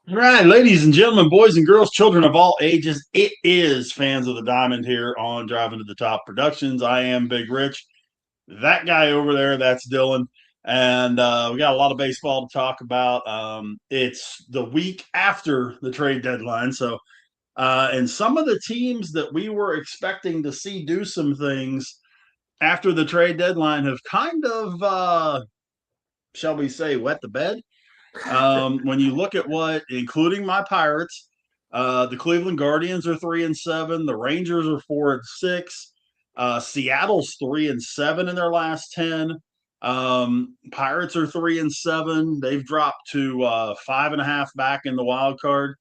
All right, ladies and gentlemen, boys and girls, children of all ages, it is fans of the Diamond here on Driving to the Top Productions. I am Big Rich. That guy over there, that's Dylan. And we got a lot of baseball to talk about. It's the week after the trade deadline. And some of the teams that we were expecting to see do some things after the trade deadline have kind of, shall we say, wet the bed. When you look at what, including my Pirates, the Cleveland Guardians are 3-7. The Rangers are 4-6. Seattle's 3-7 in their last 10. Pirates are 3-7. They've dropped to 5.5 back in the wild card.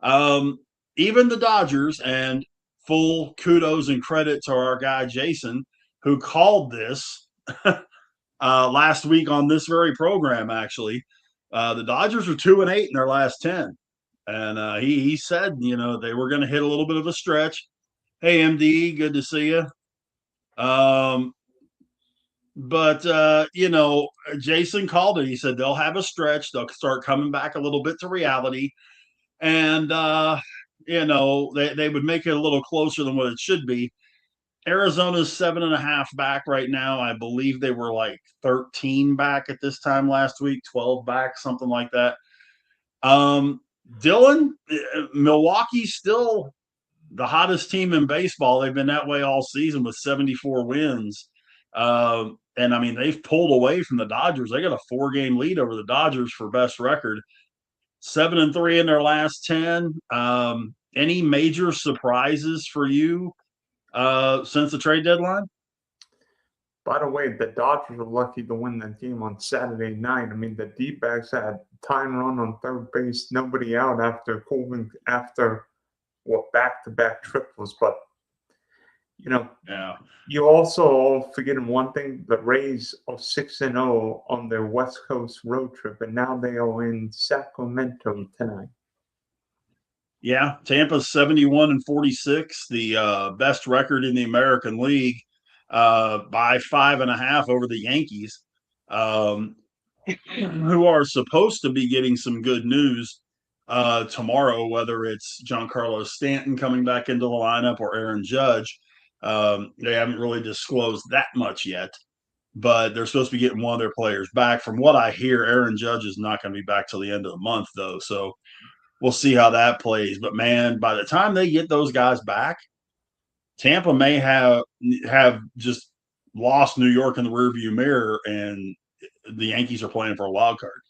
Um, Even the Dodgers, and full kudos and credit to our guy Jason, who called this last week on this very program. Actually, the Dodgers are 2-8 in their last 10, and he said they were going to hit a little bit of a stretch. Hey, MD, good to see you. Um, but Jason called it. He said they'll have a stretch. They'll start coming back a little bit to reality, and they would make it a little closer than what it should be. Arizona's 7.5 back right now. I believe they were like 13 back at this time last week, 12 back, something like that. Um, Dylan, Milwaukee's still the hottest team in baseball. They've been that way all season with 74 wins. And I mean, they've pulled away from the Dodgers. They got a 4-game lead over the Dodgers for best record. 7-3 in their last 10. Any major surprises for you since the trade deadline? By the way, the Dodgers were lucky to win that game on Saturday night. I mean, the D-backs had time run on third base, nobody out after Colvin after back-to-back triples. But you know, Yeah. you also forgetting one thing: the Rays are 6-0 on their West Coast road trip, and now they are in Sacramento tonight. Yeah, Tampa's 71-46, the best record in the American League, by 5.5 over the Yankees, um, who are supposed to be getting some good news tomorrow, whether it's Giancarlo Stanton coming back into the lineup or Aaron Judge. They haven't really disclosed that much yet, but they're supposed to be getting one of their players back. From what I hear, Aaron Judge is not going to be back till the end of the month, though. So we'll see how that plays. But man, by the time they get those guys back, Tampa may have just lost New York in the rearview mirror, and the Yankees are playing for a wild card.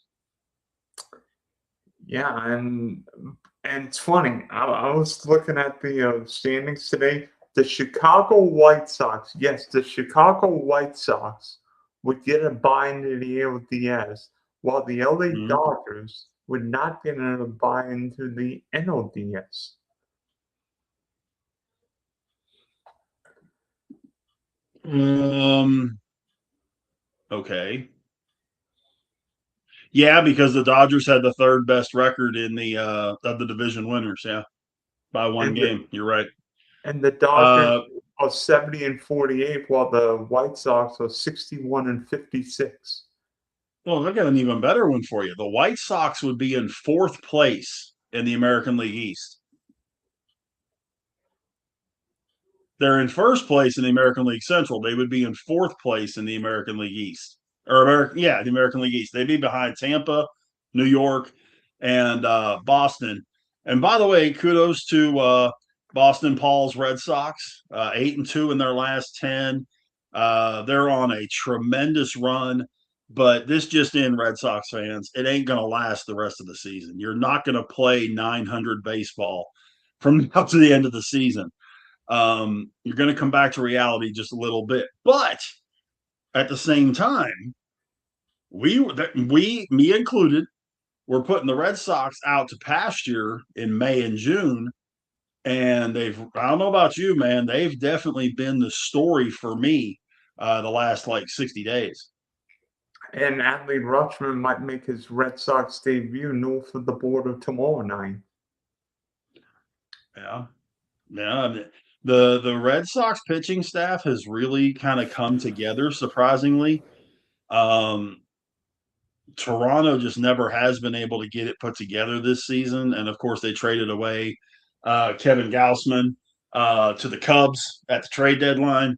Yeah, and it's funny. I was looking at the standings today. The Chicago White Sox, yes, the Chicago White Sox would get a bye into the ALDS, while the LA Mm-hmm. Dodgers would not get a bye into the NLDS. Okay. Yeah, because the Dodgers had the third best record in the of the division winners. Yeah, by one And the game. You're right. and the Dodgers Uh, are 70-48, while the White Sox are 61-56. well, I got an even better one for you. The White Sox would be in fourth place in the American League East. They're in first place in the American League Central. They would be in fourth place in the American League East, or the American League East. They'd be behind Tampa, New York, and Boston. And by the way, kudos to Boston Paul's Red Sox, 8-2 in their last 10. They're on a tremendous run, but this just in, Red Sox fans, it ain't going to last the rest of the season. You're not going to play 900 baseball from now to the end of the season. You're going to come back to reality just a little bit. But at the same time, me included, we're putting the Red Sox out to pasture in May and June. And I don't know about you, man, they've definitely been the story for me the last like 60 days. And Adley Rutschman might make his Red Sox debut north of the border tomorrow night. Yeah. Yeah. The Red Sox pitching staff has really kind of come together, surprisingly. Um, Toronto just never has been able to get it put together this season. And of course, they traded away Kevin Gaussman to the Cubs at the trade deadline.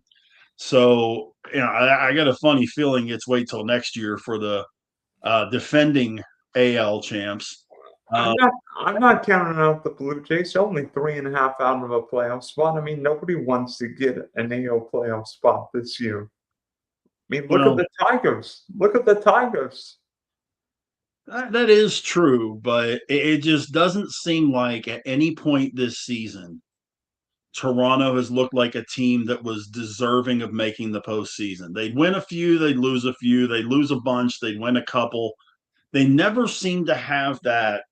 So, I got a funny feeling it's wait till next year for the defending AL champs. I'm not I'm not counting out the Blue Jays. Only 3.5 out of a playoff spot. I mean, nobody wants to get an AL playoff spot this year. I mean, look at Well, the Tigers. Look at the Tigers. that is true, but it just doesn't seem like at any point this season Toronto has looked like a team that was deserving of making the postseason. They'd win a few, they'd lose a few, they'd lose a bunch, they'd win a couple. They never seem to have that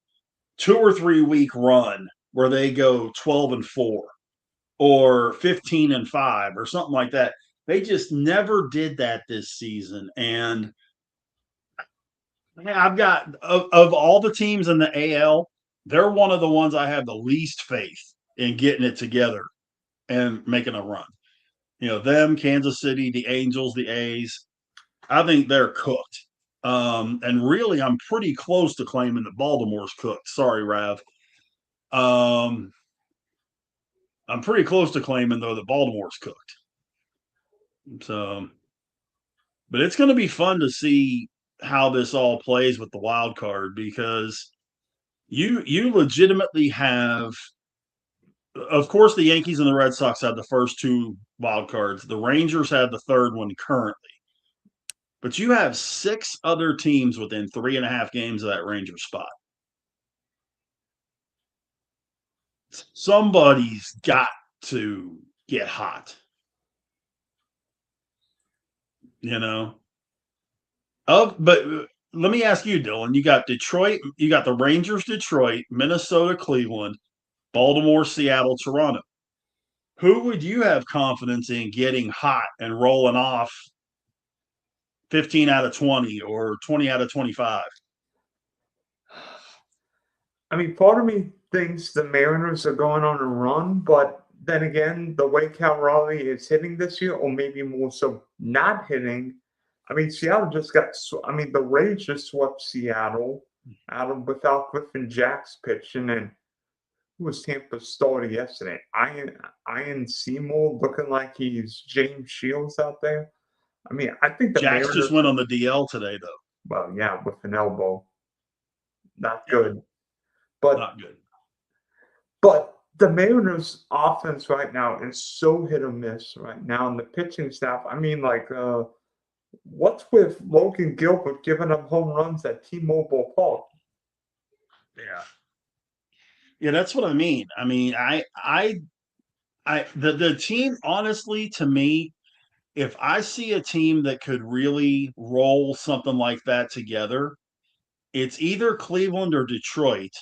2 or 3 week run where they go 12-4 or 15-5 or something like that. They just never did that this season. And I've got of all the teams in the AL, they're one of the ones I have the least faith in getting it together and making a run. Them, Kansas City, the Angels, the A's, I think they're cooked. And really, I'm pretty close to claiming that Baltimore's cooked. Sorry, Rav. I'm pretty close to claiming, though, that Baltimore's cooked. So, but it's going to be fun to see how this all plays with the wild card because you legitimately have, of course, the Yankees and the Red Sox had the first two wild cards. The Rangers had the third one currently. But you have 6 other teams within 3.5 games of that Ranger spot. Somebody's got to get hot. But let me ask you, Dylan. You got Detroit, you got the Rangers, Detroit, Minnesota, Cleveland, Baltimore, Seattle, Toronto. Who would you have confidence in getting hot and rolling off 15 out of 20 or 20 out of 25? I mean, part of me thinks the Mariners are going on a run, but then again, the way Cal Raleigh is hitting this year, or maybe more so not hitting. I mean, Seattle just got. I mean, the Rays just swept Seattle out of without Griffin Jack's pitching, and who was Tampa's starter yesterday? Ian Seymour looking like he's James Shields out there. I mean, I think the Jax just Mariners. went on the DL today, though. Well, yeah, with an elbow, not Yeah, good. But not good. But the Mariners' offense right now is so hit or miss right now, and the pitching staff. I mean, like, what's with Logan Gilbert giving up home runs at T-Mobile Park? Yeah. Yeah, that's what I mean. I mean, the team, honestly, to me, if I see a team that could really roll something like that together, it's either Cleveland or Detroit.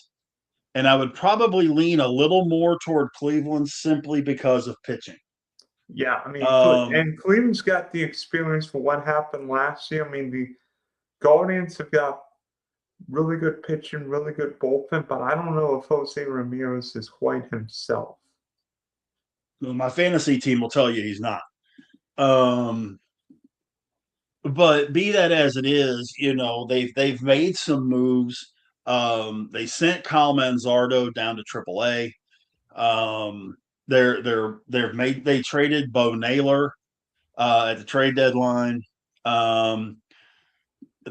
And I would probably lean a little more toward Cleveland simply because of pitching. Yeah, I mean, Um, and Cleveland's got the experience for what happened last year. I mean, the Guardians have got really good pitching, really good bullpen, but I don't know if Jose Ramirez is quite himself. my fantasy team will tell you he's not. Um, but be that as it is, they've made some moves. They sent Kyle Manzardo down to AAA. They traded Bo Naylor at the trade deadline.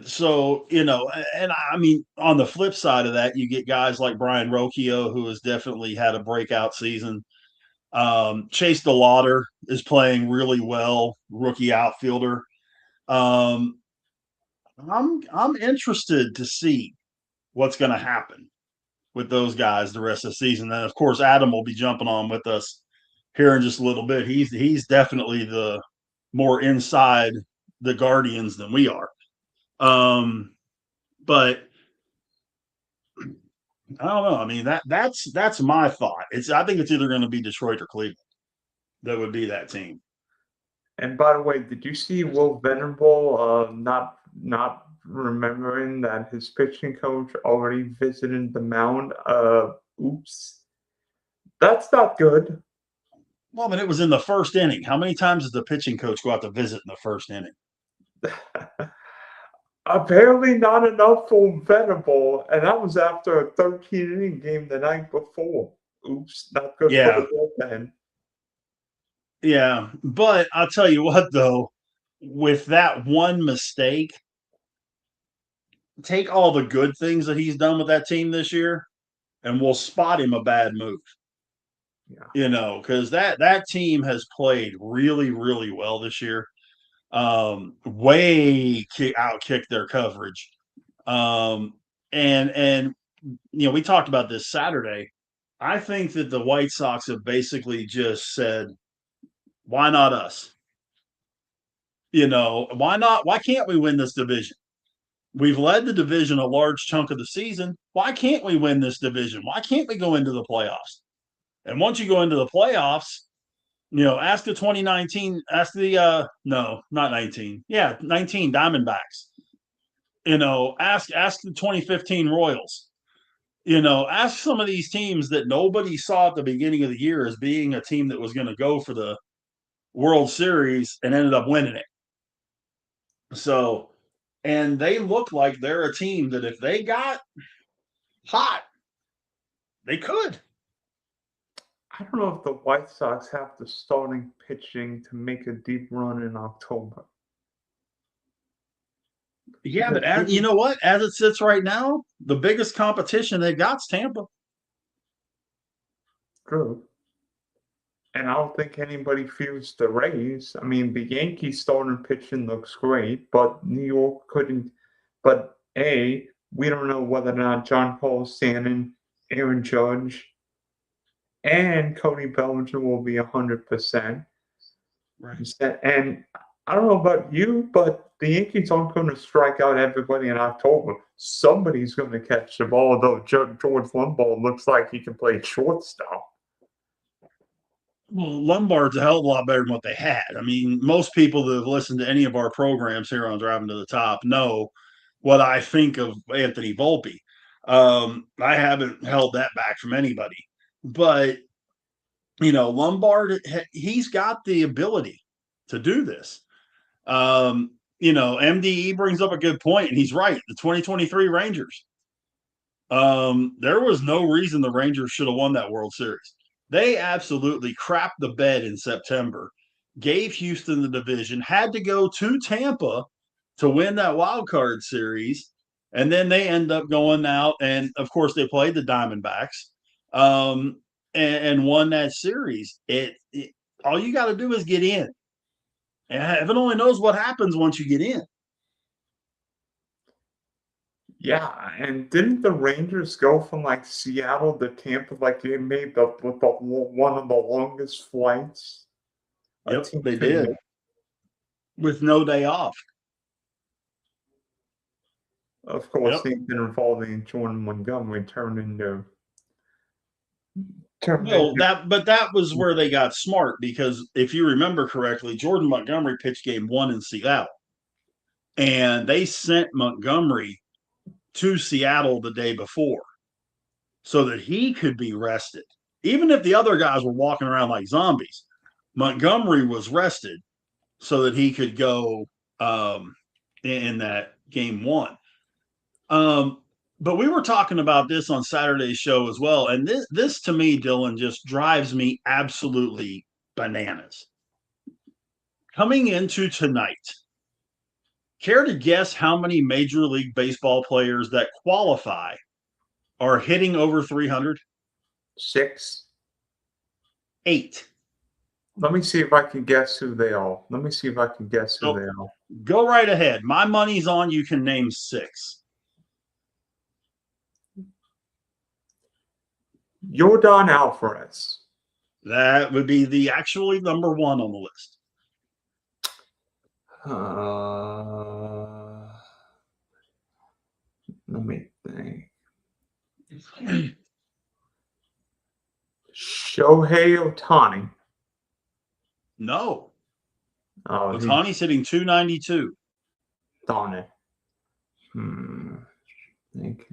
So and I mean, on the flip side of that, you get guys like Brian Rocchio, who has definitely had a breakout season. Chase DeLauder is playing really well, rookie outfielder. Um, I'm interested to see what's going to happen with those guys the rest of the season. And of course, Adam will be jumping on with us here in just a little bit. He's definitely the more inside the Guardians than we are. But I don't know. I mean, that's my thought. I think it's either going to be Detroit or Cleveland that would be that team. And by the way, did you see Will Venable not remembering that his pitching coach already visited the mound? Oops, that's not good. Well, but it was in the first inning. How many times does the pitching coach go out to visit in the first inning? Apparently not enough for Venable, and that was after a 13-inning game the night before. Oops, not good for Yeah, the bullpen. yeah. But I'll tell you what, though, with that one mistake, take all the good things that he's done with that team this year, and we'll spot him a bad move. Yeah. Because that team has played really, really well this year. Way outkicked their coverage. Um, and we talked about this Saturday. I think that the White Sox have basically just said, why not us? Why not? Why can't we win this division? We've led the division a large chunk of the season. Why can't we win this division? Why can't we go into the playoffs? And once you go into the playoffs, ask the 2019, ask the no, not 19. Yeah, 19 Diamondbacks. Ask the 2015 Royals. Ask some of these teams that nobody saw at the beginning of the year as being a team that was going to go for the World Series and ended up winning it. So, and they look like they're a team that if they got hot, they could. I don't know if the White Sox have the starting pitching to make a deep run in October. Yeah, but you know what? As it sits right now, the biggest competition they got's Tampa. True. And I don't think anybody fears the Rays. I mean, the Yankees starting pitching looks great, but New York couldn't. But we don't know whether or not John Paul Stanton, Aaron Judge, and Cody Bellinger will be 100%. Right. And I don't know about you, but the Yankees aren't going to strike out everybody in October. Somebody's going to catch the ball, though George Lombard looks like he can play shortstop. Well, Lombard's a hell of a lot better than what they had. I mean, most people that have listened to any of our programs here on Driving to the Top know what I think of Anthony Volpe. I haven't held that back from anybody, but Lombard, he's got the ability to do this. MDE brings up a good point, and he's right. The 2023 Rangers. There was no reason the Rangers should have won that World Series. They absolutely crapped the bed in September, gave Houston the division, had to go to Tampa to win that wild card series, and then they end up going out, and of course they played the Diamondbacks, and won that series. All you got to do is get in, and heaven only knows what happens once you get in. Yeah, and didn't the Rangers go from like Seattle to Tampa? Like they made one of the longest flights a Yep, team they could did make. with no day off. Of course, Yep. they've been involving Jordan Montgomery turned Well, into that was where they got smart because if you remember correctly, Jordan Montgomery pitched game 1 in Seattle, and they sent Montgomery to Seattle the day before so that he could be rested. Even if the other guys were walking around like zombies, Montgomery was rested so that he could go in that game 1. But we were talking about this on Saturday's show as well, and this to me, Dylan, just drives me absolutely bananas. Coming into tonight, care to guess how many Major League Baseball players that qualify are hitting over 300? 6. 8. Let me see if I can guess who they are. So go right ahead. My money's on you can name 6. Yordan Alvarez. That would be the actually number 1 on the list. Let me think. Shohei Ohtani. No. Oh, Ohtani's hitting 292. Darn it. Think.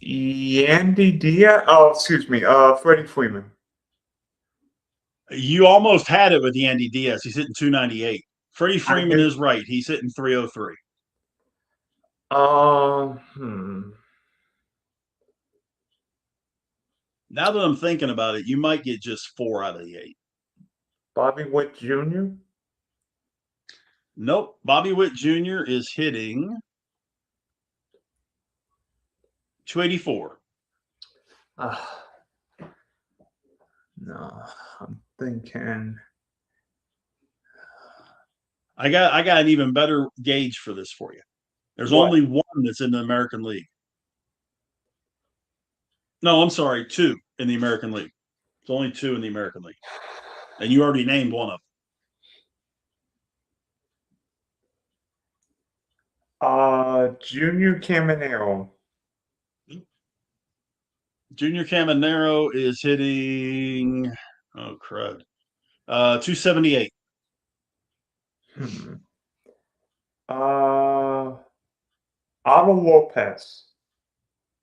Yandy Diaz. Oh, excuse me. Freddie Freeman. You almost had it with Yandy Diaz. He's hitting 298. Freddie I Freeman did. is right. He's hitting 303. Uh, hmm. Now that I'm thinking about it, you might get just 4 out of the 8. Bobby Witt Jr. Nope. Bobby Witt Jr. is hitting 284. No, I'm thinking. I got an even better gauge for this for you. There's What? only one that's in the American League. No, I'm sorry, 2 in the American League. There's only 2 in the American League. And you already named one of Junior Caminero. them. Junior Caminero is hitting, oh, crud, 278. Hmm. Uh, Otto Lopez.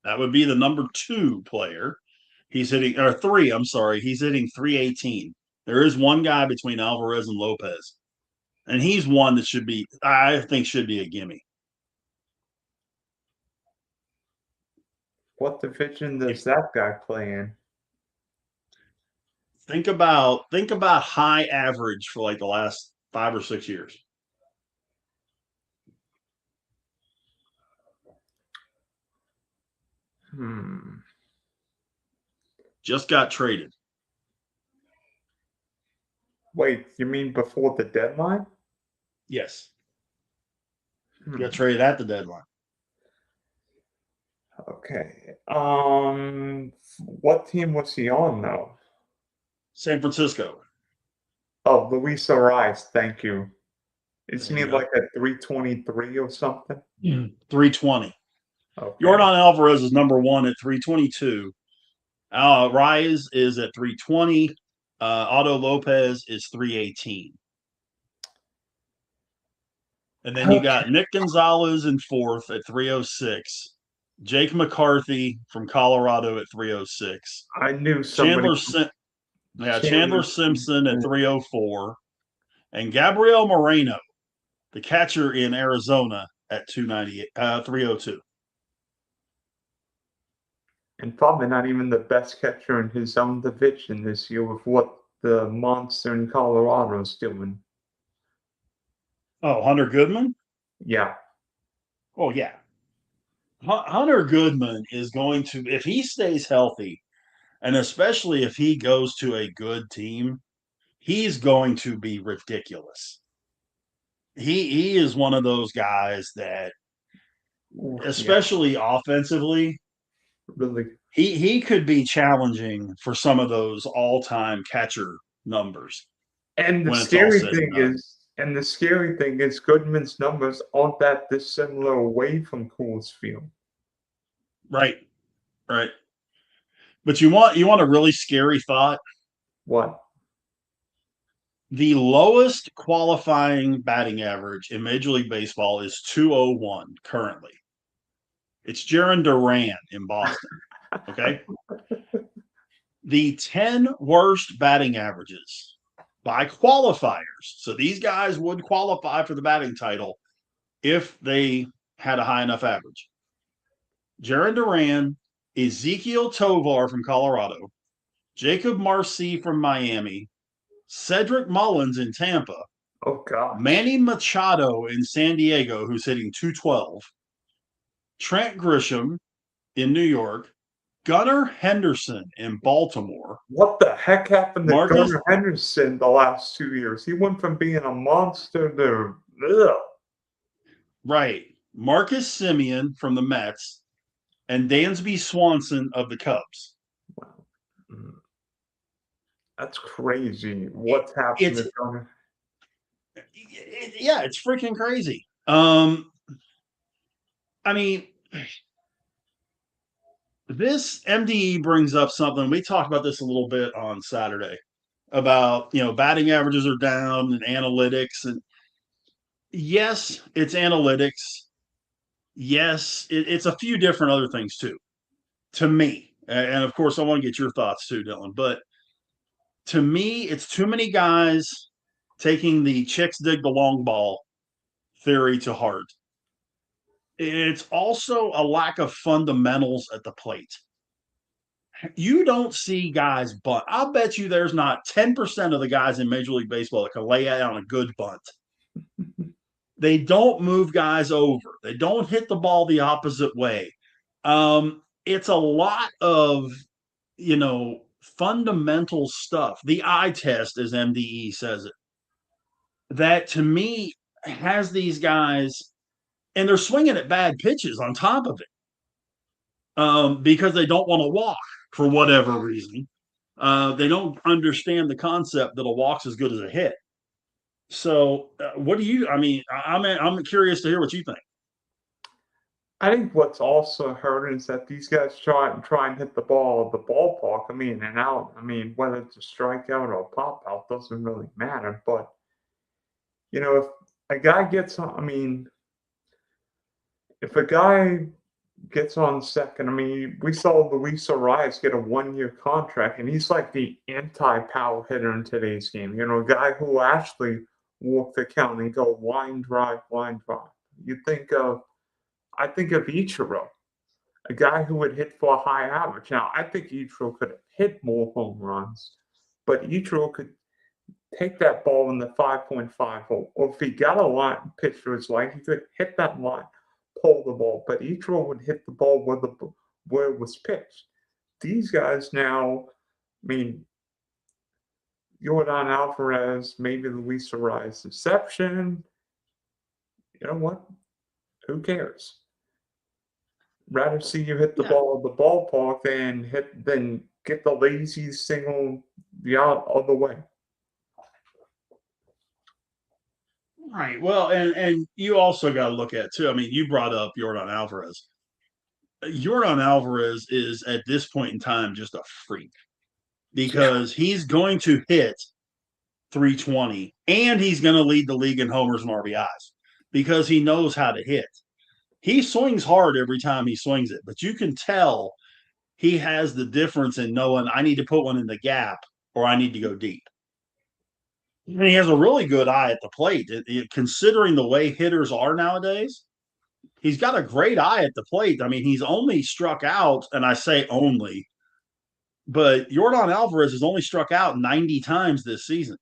That would be the number 2 player. He's hitting, or 3, I'm sorry. He's hitting 318. There is one guy between Alvarez and Lopez. And he's one that should be, I think, should be a gimme. What division does that guy play in? Think about high average for like the last 5 or 6 years. Just got traded. Wait, you mean before the deadline? Yes. Got traded at the deadline. Okay. What team was he on though? San Francisco. Oh, Luis Ariz, thank you. Isn't There he you go. like a 323 or something? 320. Okay. Jordan Alvarez is number 1 at 322. Rise is at 320. Otto Lopez is 318. And then you got Nick Gonzalez in 4th at 306. Jake McCarthy from Colorado at 306. I knew somebody. Chandler Simpson at 304. And Gabriel Moreno, the catcher in Arizona, at 302. And probably not even the best catcher in his own division this year with what the monster in Colorado is doing. Oh, Hunter Goodman? Yeah. Oh, yeah. Hunter Goodman is going to, if he stays healthy, and especially if he goes to a good team, he's going to be ridiculous. He is one of those guys that, especially offensively, really, he could be challenging for some of those all-time catcher numbers. and the when it's all scary said thing is, Goodman's numbers aren't that dissimilar away from Coors Field. Right. But you want a really scary thought? What? The lowest qualifying batting average in Major League Baseball is 201 currently. It's Jaron Duran in Boston. Okay. The 10 worst batting averages by qualifiers. So these guys would qualify for the batting title if they had a high enough average. Jaron Duran, Ezekiel Tovar from Colorado, Jacob Marcy from Miami, Cedric Mullins in Tampa, Oh gosh. Manny Machado in San Diego, who's hitting 212, Trent Grisham in New York, Gunnar Henderson in Baltimore. What the heck happened to Marcus, Gunnar Henderson the last 2 years? He went from being a monster to ugh. Right. Marcus Semien from the Mets and Dansby Swanson of the Cubs. Wow. That's crazy. What's happened to Gunnar? Yeah, it's freaking crazy. I mean, this MDE brings up something. We talked about this a little bit on Saturday about, batting averages are down and analytics. And yes, it's analytics. Yes, it's a few different other things too, to me. And of course, I want to get your thoughts too, Dylan. But To me, it's too many guys taking the chicks dig the long ball theory to heart. It's also a lack of fundamentals at the plate. You don't see guys bunt. I'll bet you there's not 10% of the guys in Major League Baseball that can lay out a good bunt. They don't move guys over. They don't hit the ball the opposite way. It's a lot of, fundamental stuff. The eye test, as MDE says it, that to me has these guys, and they're swinging at bad pitches on top of it, because they don't want to walk for whatever reason. They don't understand the concept that a walk's as good as a hit. So, what do you? I mean, I'm curious to hear what you think. I think what's also hurting is that these guys try and hit the ball at the ballpark. I mean, and out. I mean, whether it's a strikeout or a pop out doesn't really matter. But if a guy gets on, I mean, if a guy gets on second, I mean, we saw Luis Arias get a 1-year contract, and he's like the anti-power hitter in today's game. A guy who will actually walk the count and go line drive, line drive. I think of Ichiro, a guy who would hit for a high average. Now, I think Ichiro could have hit more home runs, but Ichiro could take that ball in the 5.5 hole, or if he got a line pitch to his line, he could hit that line, pull the ball. But Ichiro would hit the ball where it was pitched. These guys now, I mean, Jordan Alvarez, maybe Luis Arias exception. You know what? Who cares? Rather see you hit the ball at the ballpark than get the lazy single the other way. Right. Well, and you also got to look at too. I mean, you brought up Jordan Alvarez. Jordan Alvarez is at this point in time just a freak because he's going to hit 320 and he's going to lead the league in homers and RBIs because he knows how to hit. He swings hard every time he swings it, but you can tell he has the difference in knowing I need to put one in the gap or I need to go deep. And he has a really good eye at the plate. Considering the way hitters are nowadays, he's got a great eye at the plate. I mean, he's only struck out, and I say only, but Jordan Alvarez has only struck out 90 times this season.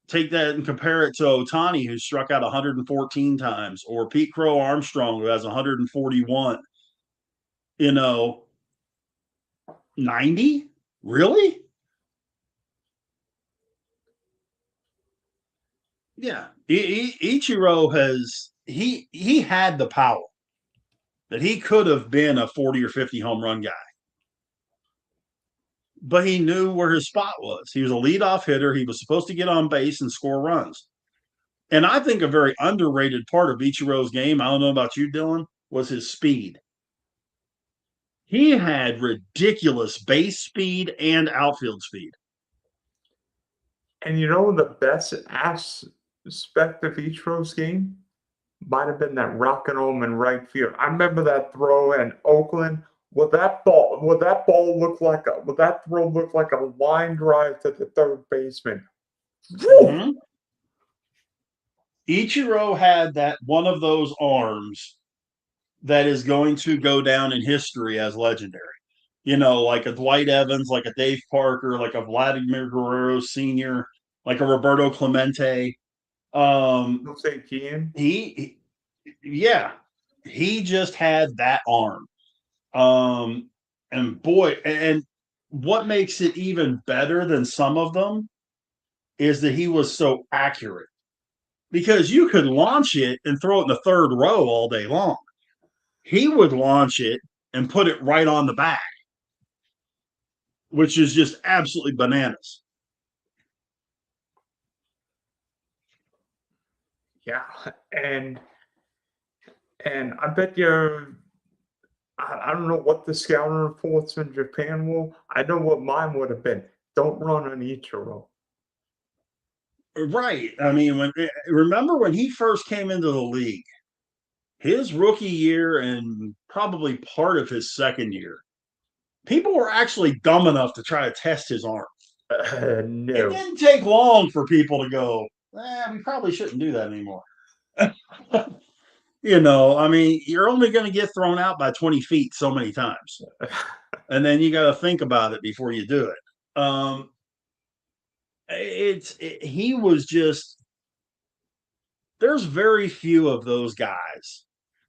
Take that and compare it to Ohtani, who struck out 114 times, or Pete Crow Armstrong, who has 141. 90? Really? Yeah. Ichiro he had the power that he could have been a 40 or 50 home run guy. But he knew where his spot was. He was a leadoff hitter. He was supposed to get on base and score runs. And I think a very underrated part of Ichiro's game, I don't know about you, Dylan, was his speed. He had ridiculous base speed and outfield speed. And the best aspect of Ichiro's game might have been that rocket home in right field. I remember that throw in Oakland. Would that throw look like a line drive to the third baseman? Mm-hmm. Ichiro had that one of those arms that is going to go down in history as legendary. Like a Dwight Evans, like a Dave Parker, like a Vladimir Guerrero Sr., like a Roberto Clemente. Jose Guillen. He just had that arm. And boy, and what makes it even better than some of them is that he was so accurate because you could launch it and throw it in the third row all day long. He would launch it and put it right on the bag, which is just absolutely bananas. Yeah, and I bet I don't know what the scouting reports in Japan will. I know what mine would have been. Don't run on Ichiro. Right. I mean, remember when he first came into the league, his rookie year and probably part of his second year, people were actually dumb enough to try to test his arm. It No. didn't take long for people to go, we probably shouldn't do that anymore. I mean, you're only going to get thrown out by 20 feet so many times. And then you got to think about it before you do it. He was just, there's very few of those guys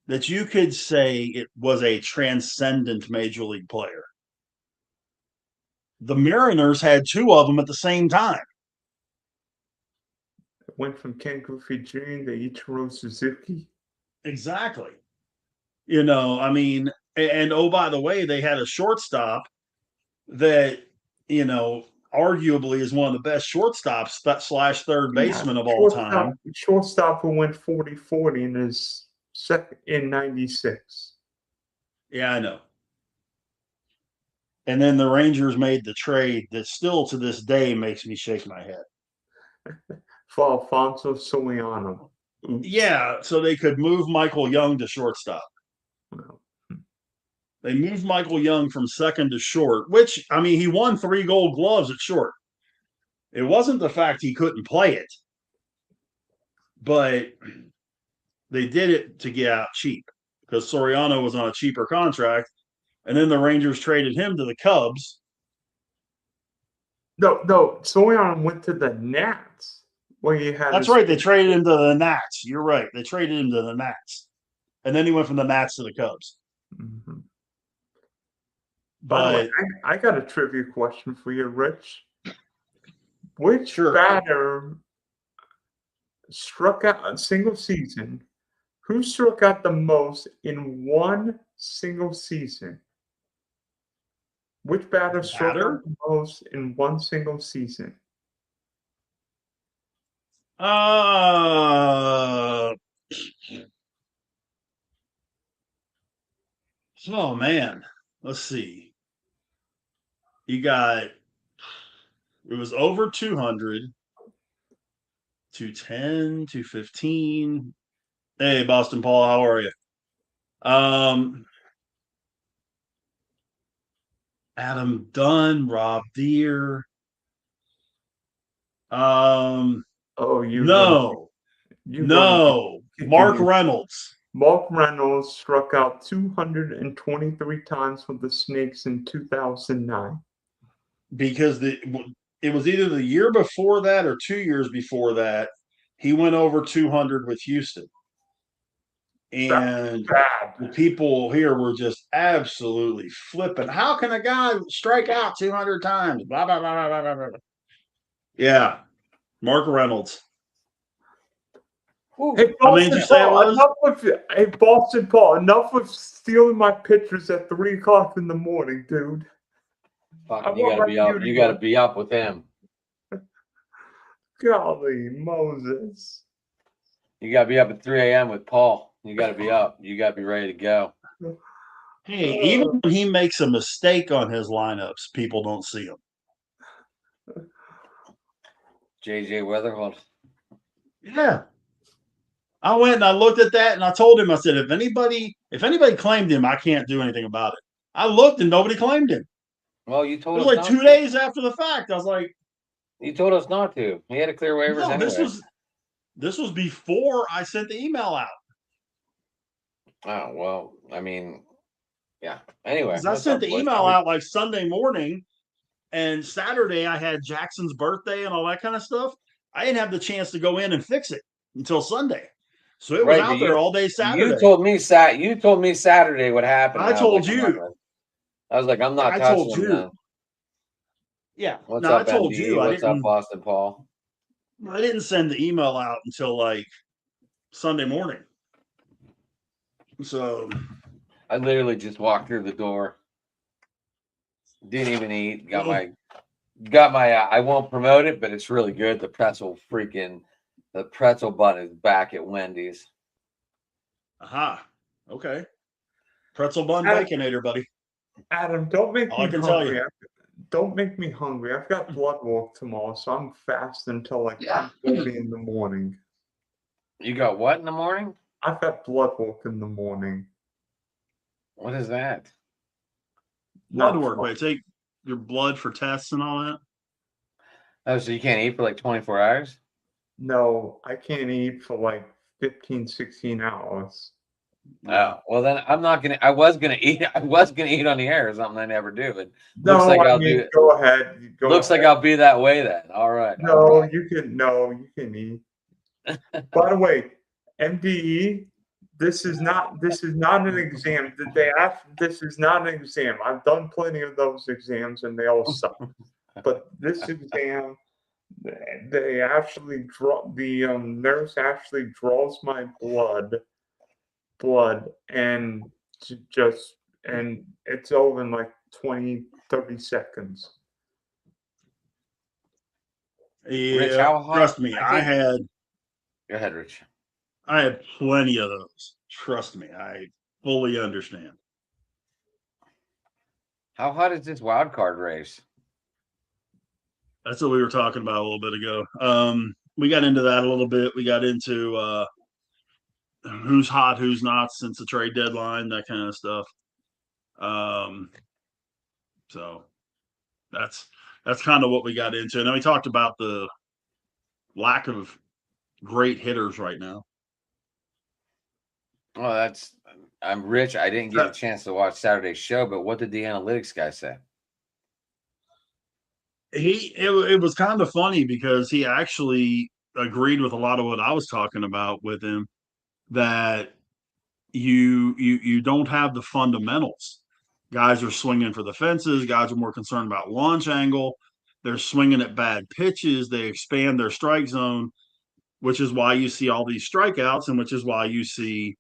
that you could say it was a transcendent major league player. The Mariners had two of them at the same time. It went from Ken Griffey Jr. to Ichiro Suzuki. Exactly. I mean, and oh, by the way, they had a shortstop that, arguably is one of the best shortstops / third baseman of all time. Shortstop who went 40-40 in his second in 96. Yeah, I know. And then the Rangers made the trade that still to this day makes me shake my head. For Alfonso Soriano. Oops. Yeah, so they could move Michael Young to shortstop. No. They moved Michael Young from second to short, which, I mean, he won 3 Gold Gloves at short. It wasn't the fact he couldn't play it, but they did it to get out cheap because Soriano was on a cheaper contract, and then the Rangers traded him to the Cubs. No, Soriano went to the Nats. That's right. They traded him to the Nats. You're right. They traded him to the Nats, and then he went from the Nats to the Cubs. Mm-hmm. But by the way, I got a trivia question for you, Rich. Which batter struck out a single season? Who struck out the most in one single season? Which batter struck out the most in one single season? Oh man, let's see. You got, it was over 200, 210, 215. Hey, Boston Paul, how are you? Adam Dunn, Rob Deere. No. Mark Reynolds. Mark Reynolds struck out 223 times for the Snakes in 2009. Because it was either the year before that or 2 years before that, he went over 200 with Houston. And the people here were just absolutely flipping. How can a guy strike out 200 times? Blah, blah, blah, blah, blah, blah. Yeah. Mark Reynolds. Hey, Boston Paul, enough with stealing my pictures at 3 o'clock in the morning, dude. You gotta be up. You gotta be up with him. Golly Moses. You gotta be up at 3 a.m. with Paul. You gotta be up. You gotta be ready to go. Hey, even when he makes a mistake on his lineups, people don't see him. JJ Weatherholt. Yeah. I went and I looked at that and I told him, I said, if anybody claimed him, I can't do anything about it. I looked and nobody claimed him. Well, you told us. It was like 2 days after the fact. I was like, you told us not to. We had to clear waivers anyway. This was before I sent the email out. Oh, well, I mean, yeah. Anyway. I sent the email out like Sunday morning, and Saturday I had Jackson's birthday and all that kind of stuff. I didn't have the chance to go in and fix it until Sunday. So it was out there all day Saturday. You told me Saturday what happened. I told you. I was like, I'm not touching him then. Yeah. What's up, I told MD? you. What's up, Boston Paul? I didn't send the email out until like Sunday morning. So I literally just walked through the door. Didn't even eat. Got my I won't promote it, but it's really good. The pretzel bun is back at Wendy's. Aha. Okay. Pretzel bun baconator, buddy. Adam, don't make me hungry. Don't make me hungry. I've got blood work tomorrow, so I'm fasting until like 10:30 in the morning. You got what in the morning? I've got blood work in the morning. What is that? Blood Not work. fun. They take your blood for tests and all that. Oh, so you can't eat for like 24 hours? No, I can't eat for like 15, 16 hours. Oh, well then I'm not gonna. I was gonna eat. I was gonna eat on the air or something. I never do. But looks No, like I I'll mean, do it. go ahead. Go Looks like ahead. I'll be that way then. All right. No, all right. you can. No, you can eat. By the way, MDE. This is not. This is not an exam. This is not an exam. I've done plenty of those exams, and they all suck. But this exam, they actually draw. The nurse actually draws my blood, and and it's over in like 20, 30 seconds. Rich, Yeah, how hot? trust me, I had Go ahead, Rich. plenty of those. Trust me, I fully understand. How hot is this wild card race? That's what we were talking about a little bit ago. We got into that a little bit. We got into who's hot, who's not since the trade deadline, that kind of stuff. So that's kind of what we got into. And then we talked about the lack of great hitters right now. Well, I'm Rich. I didn't get a chance to watch Saturday's show, but what did the analytics guy say? It was kind of funny because he actually agreed with a lot of what I was talking about with him, that you don't have the fundamentals. Guys are swinging for the fences. Guys are more concerned about launch angle. They're swinging at bad pitches. They expand their strike zone, which is why you see all these strikeouts, and which is why you see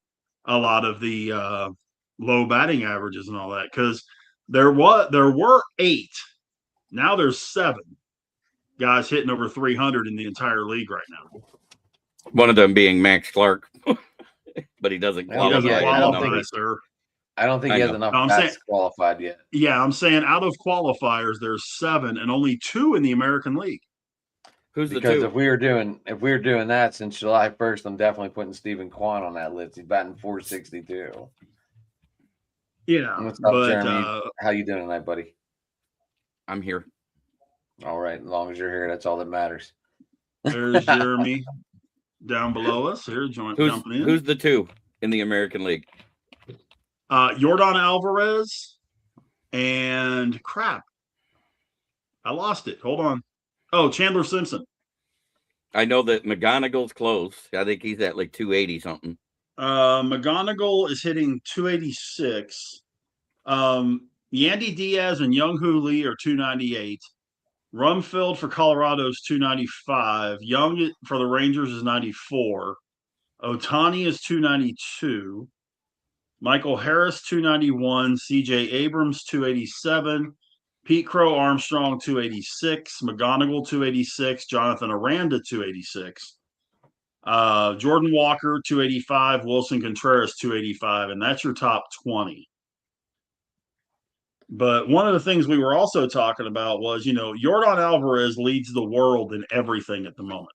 a lot of the low batting averages and all that. Because there were 8, now there's 7 guys hitting over 300 in the entire league right now. One of them being Max Clark, but he doesn't qualify. He doesn't qualify, sir. I don't think he has enough bats qualified yet. Yeah, I'm saying out of qualifiers, there's 7 and only 2 in the American League. Who's because the 2? if we were doing that since July 1st, I'm definitely putting Stephen Kwan on that list. He's batting 462. Yeah, What's up, but Jeremy? How you doing tonight, buddy? I'm here. All right, as long as you're here, that's all that matters. There's Jeremy down below us here, jumping in. Who's the 2 in the American League? Yordan Alvarez and crap. I lost it. Hold on. Oh, Chandler Simpson. I know that McGonigal's close. I think he's at like 280 something. McGonigal is hitting 286. Yandy Diaz and Young-Hoo Lee are 298. Rumfield for Colorado is 295. Young for the Rangers is 94. Ohtani is 292. Michael Harris 291. CJ Abrams 287. Pete Crow Armstrong 286. McGonigal 286. Jonathan Aranda 286. Jordan Walker 285. Wilson Contreras 285. And that's your top 20. But one of the things we were also talking about was, Yordan Alvarez leads the world in everything at the moment.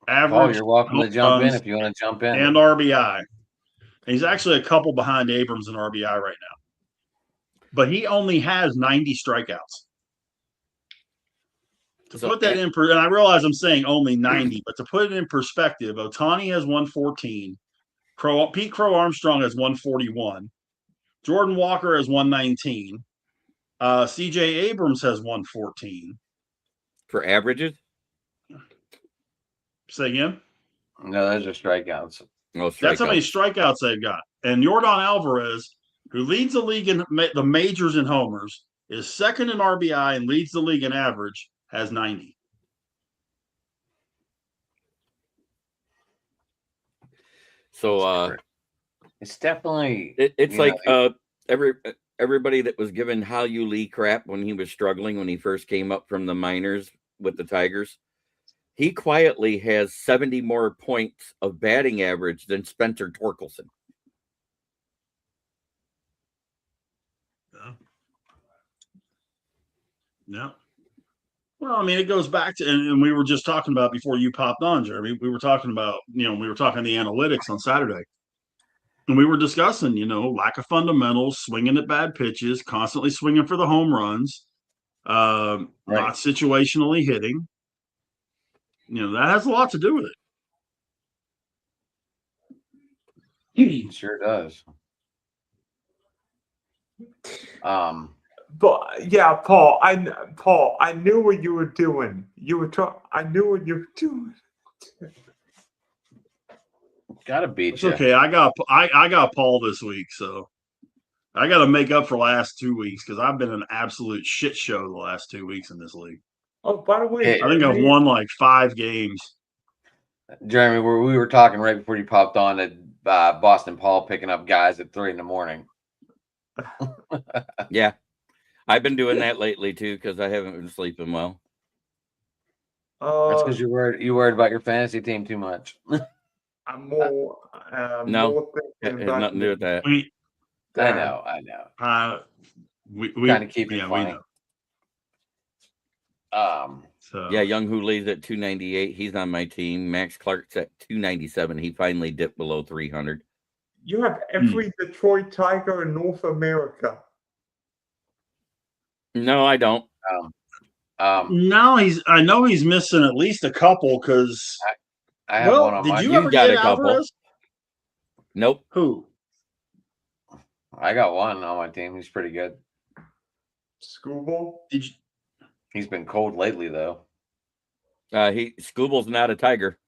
Average. You're welcome to jump in if you want to jump in. And RBI. And he's actually a couple behind Abrams in RBI right now. But he only has 90 strikeouts. To put that in, and I realize I'm saying only 90, but to put it in perspective, Ohtani has 114. Pete Crow Armstrong has 141. Jordan Walker has 119. CJ Abrams has 114. For averages? Say again? No, those are strikeouts. No, strikeouts. That's how many strikeouts they've got. And Yordan Alvarez, who leads the league in the majors in homers, is second in RBI and leads the league in average, has 90. So it's definitely it's like everybody that was giving Hal-Yu Lee crap when he was struggling when he first came up from the minors with the Tigers. He quietly has 70 more points of batting average than Spencer Torkelson. Yeah. Well, I mean, it goes back to, and we were just talking about before you popped on, Jeremy. We were talking about, we were talking the analytics on Saturday. And we were discussing, lack of fundamentals, swinging at bad pitches, constantly swinging for the home runs, not situationally hitting. That has a lot to do with it. Sure does. But yeah, Paul, I knew what you were doing. I knew what you were doing. Gotta beat It's you. okay. I got Paul this week, so I got to make up for last 2 weeks because I've been an absolute shit show the last 2 weeks in this league. Oh, by the way, I think I've won like 5 games. Jeremy, we were talking right before you popped on at Boston Paul picking up guys at 3 a.m. Yeah, I've been doing that lately too because I haven't been sleeping well. That's because you worried about your fantasy team too much. I'm more. No, more it thinking has about nothing to do with that. I know. We Trying to keep it we funny. know. So Yeah, Young Hooley's at 298. He's on my team. Max Clark's at 297. He finally dipped below 300. You have every Detroit Tiger in North America. No, I don't. no, I know he's missing at least a couple because. I have one on did my you team. ever got get a couple. Alvarez? Nope. Who? I got one on my team. He's pretty good. Scooble? Did you? He's been cold lately, though. Scooble's not a Tiger.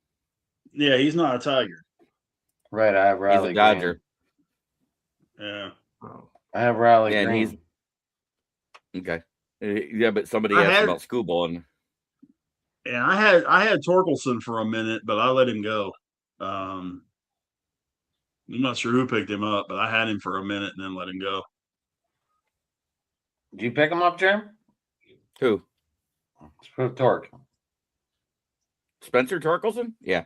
Yeah, he's not a Tiger. Right, I have Riley. He's a Dodger. Green. Yeah. Oh. I have Riley. Yeah, and Green. he's okay. Yeah, but somebody I asked had- about Scooble, and Yeah, I had Torkelson for a minute, but I let him go. I'm not sure who picked him up, but I had him for a minute and then let him go. Did you pick him up, Jim? who? Torque. Spencer Torkelson? Yeah.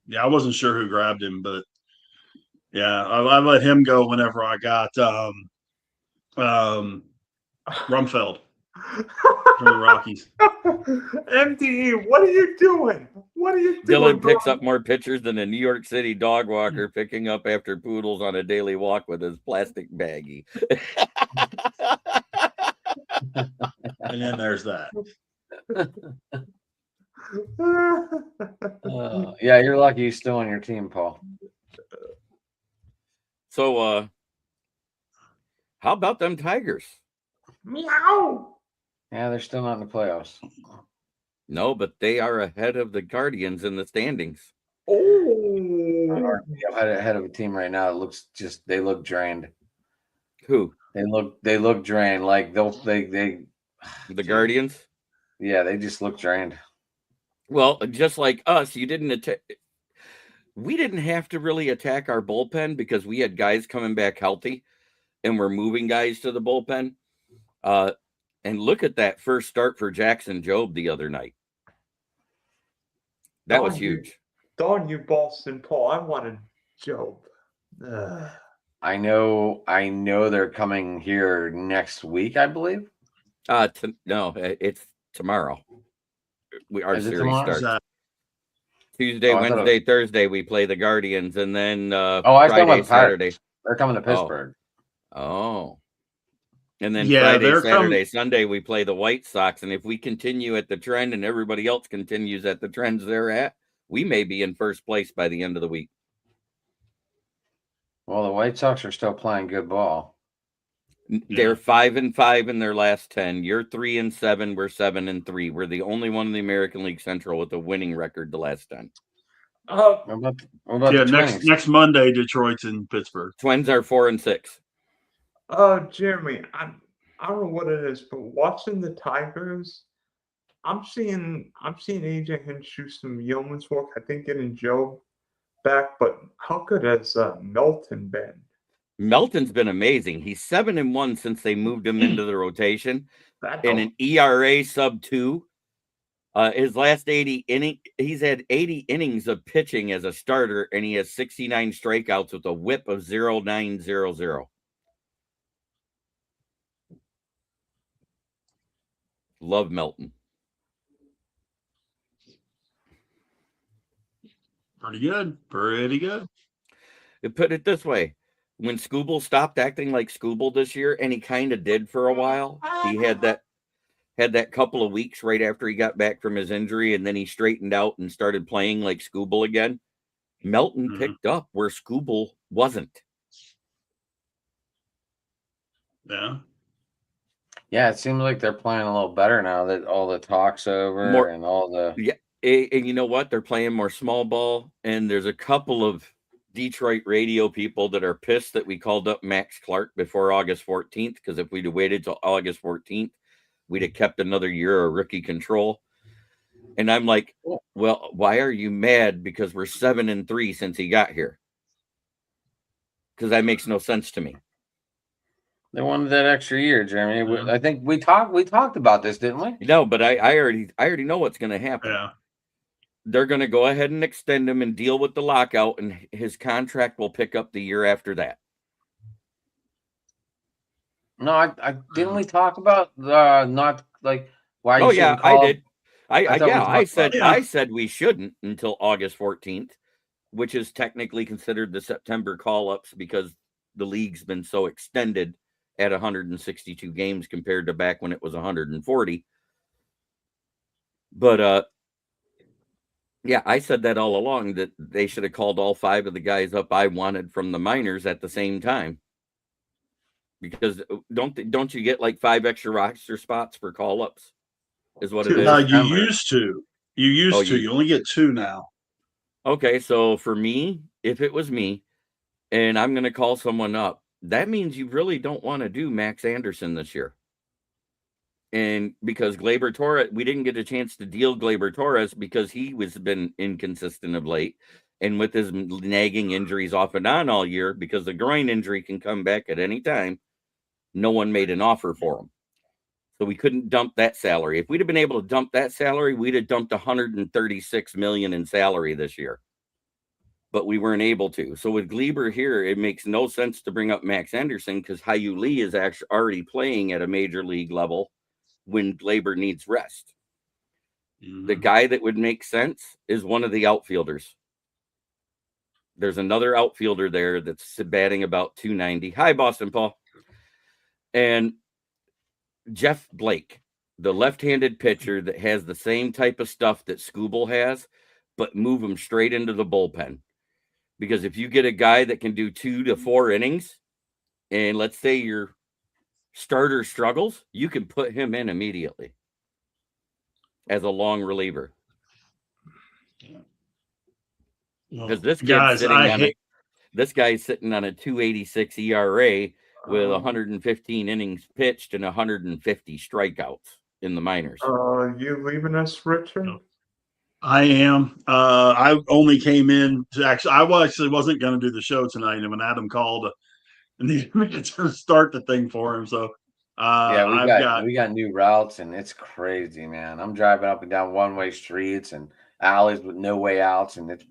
Yeah, I wasn't sure who grabbed him, but yeah, I let him go whenever I got Rumfeld from the Rockies. MDE, what are you doing? What are you doing? Dylan picks up more pitchers than a New York City dog walker picking up after poodles on a daily walk with his plastic baggie. And then there's that. Yeah, you're lucky he's still on your team, Paul. So, how about them Tigers? Meow. Yeah, they're still not in the playoffs. No, but they are ahead of the Guardians in the standings. Oh. Ahead of a team right now. It looks they look drained. Who? They look drained. Like they The Guardians? Yeah, they just look drained. Well, just like us, we didn't have to really attack our bullpen because we had guys coming back healthy and we're moving guys to the bullpen. And look at that first start for Jackson Jobe the other night. That was huge. Darn you, Boston Paul. I wanted Jobe. I know they're coming here next week, I believe. No, it's tomorrow. Our Is it series tomorrow? starts Tuesday, Wednesday, Thursday. We play the Guardians, and then Friday, Saturday. They're coming to Pittsburgh. Oh. And then Yeah, Friday, Saturday, Sunday, we play the White Sox. And if we continue at the trend and everybody else continues at the trends they're at, we may be in first place by the end of the week. Well, the White Sox are still playing good ball. They're 5-5 in their last 10. You're 3-7. We're 7-3. We're the only one in the American League Central with a winning record the last 10. What about the Twins? next Monday, Detroit's in Pittsburgh. Twins are 4-6. Jeremy, I don't know what it is, but watching the Tigers, I'm seeing AJ Hinch shoot some yeoman's work. I think getting Joe back, but how good has Melton been? Melton's been amazing. He's 7-1 since they moved him into the rotation. In an ERA sub-2. His last 80 inning, he's had 80 innings of pitching as a starter, and he has 69 strikeouts with a whip of 0.900. Love Melton. Pretty good. Put it this way. When Scooble stopped acting like Scooble this year, and he kind of did for a while, he had that couple of weeks right after he got back from his injury, and then he straightened out and started playing like Scooble again. Melton picked up where Scooble wasn't. Yeah. Yeah, it seems like they're playing a little better now that all the talk's over and all the. Yeah, and you know what? They're playing more small ball, and there's a couple of Detroit radio people that are pissed that we called up Max Clark before August 14th, because if we'd have waited till August 14th, we'd have kept another year of rookie control. And I'm like, well, why are you mad? Because we're 7-3 since he got here. Because that makes no sense to me. They wanted that extra year, Jeremy. Yeah. I think we talked about this, didn't we? No, but I already know what's going to happen. Yeah. They're going to go ahead and extend him and deal with the lockout, and his contract will pick up the year after that. No, I didn't we talk about not like why? Oh yeah, I did. I said we shouldn't until August 14th, which is technically considered the September call-ups because the league's been so extended at 162 games compared to back when it was 140. But yeah, I said that all along, that they should have called all 5 of the guys up I wanted from the minors at the same time. Because don't you get like 5 extra roster spots for call-ups? Is what it is. You used to. You only get 2 now. Okay, so for me, if it was me, and I'm going to call someone up, that means you really don't want to do Max Anderson this year. And because Gleyber Torres, we didn't get a chance to deal Gleyber Torres because he was been inconsistent of late. And with his nagging injuries off and on all year, because the groin injury can come back at any time, no one made an offer for him. So we couldn't dump that salary. If we'd have been able to dump that salary, we'd have dumped $136 million in salary this year. But we weren't able to. So with Gleyber here, it makes no sense to bring up Max Anderson because Hyu Lee is actually already playing at a major league level when Gleyber needs rest. Mm-hmm. The guy that would make sense is one of the outfielders. There's another outfielder there that's batting about 290. Hi, Boston Paul. And Jeff Blake, the left-handed pitcher that has the same type of stuff that Scooble has, but move him straight into the bullpen. Because if you get a guy that can do 2 to 4 innings, and let's say your starter struggles, you can put him in immediately as a long reliever. Because this guy's sitting on a 286 ERA with 115 innings pitched and 150 strikeouts in the minors. You leaving us, Richard? I am. I only came in to I wasn't going to do the show tonight, and when Adam called, and needed me to start the thing for him. So yeah, we got new routes, and it's crazy, man. I'm driving up and down one-way streets and alleys with no way outs, and it's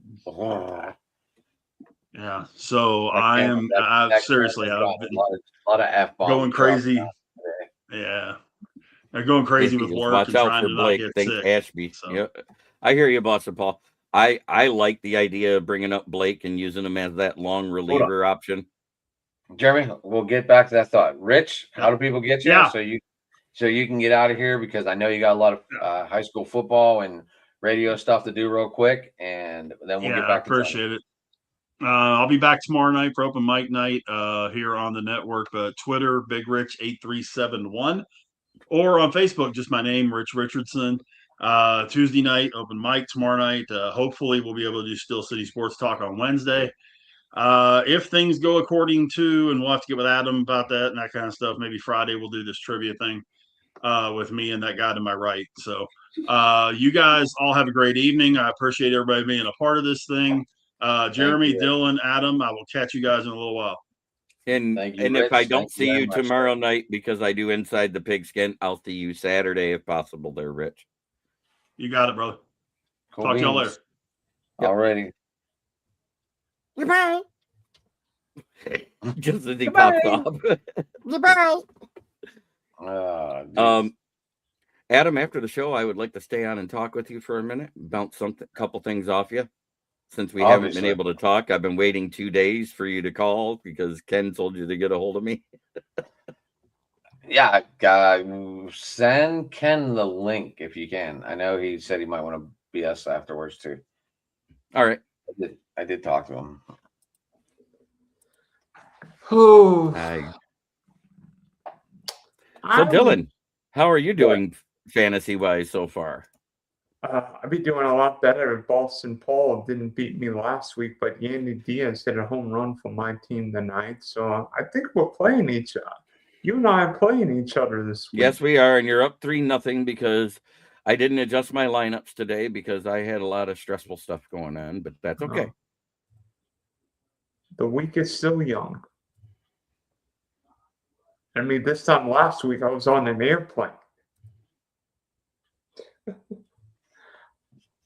yeah. So I've seriously, I've been a lot of F-bombs going crazy. Yeah, they're going crazy with work. Watch and out trying for to Blake. not get Thanks, sick. Ashby. So. Yep. I hear you, Boston Paul. I like the idea of bringing up Blake and using him as that long reliever option. Jeremy, we'll get back to that thought. Rich, how do people get you? Yeah. So you can get out of here because I know you got a lot of high school football and radio stuff to do real quick, and then we'll get back to appreciate it. I'll be back tomorrow night for open mic night here on the network. Twitter, Big Rich 8371, or on Facebook, just my name, Rich Richardson. Tuesday night, open mic tomorrow night. Hopefully, we'll be able to do Steel City Sports Talk on Wednesday. If things go according to, and we'll have to get with Adam about that and that kind of stuff. Maybe Friday we'll do this trivia thing with me and that guy to my right. So you guys all have a great evening. I appreciate everybody being a part of this thing. Jeremy, Dylan, Adam, I will catch you guys in a little while. And if I don't see you tomorrow night because I do Inside the Pigskin, I'll see you Saturday if possible there, Rich. You got it, brother. Cool. Talk to y'all later. Yep. Alrighty. Goodbye. Just as he pops off. Goodbye. Adam, after the show, I would like to stay on and talk with you for a minute, bounce couple things off you. since we haven't Obviously. been able to talk. I've been waiting 2 days for you to call because Ken told you to get a hold of me. Yeah, send Ken the link if you can. I know he said he might want to BS afterwards too. All right. I did talk to him. Oh, So Dylan, how are you doing fantasy wise so far? I'd be doing a lot better if Boston Paul didn't beat me last week, but Yandy Diaz hit a home run for my team tonight. So I think we're playing each other. You and I are playing each other this week. Yes, we are, and you're up 3-0 because I didn't adjust my lineups today because I had a lot of stressful stuff going on, but that's okay. The week is still young. I mean, this time last week I was on an airplane.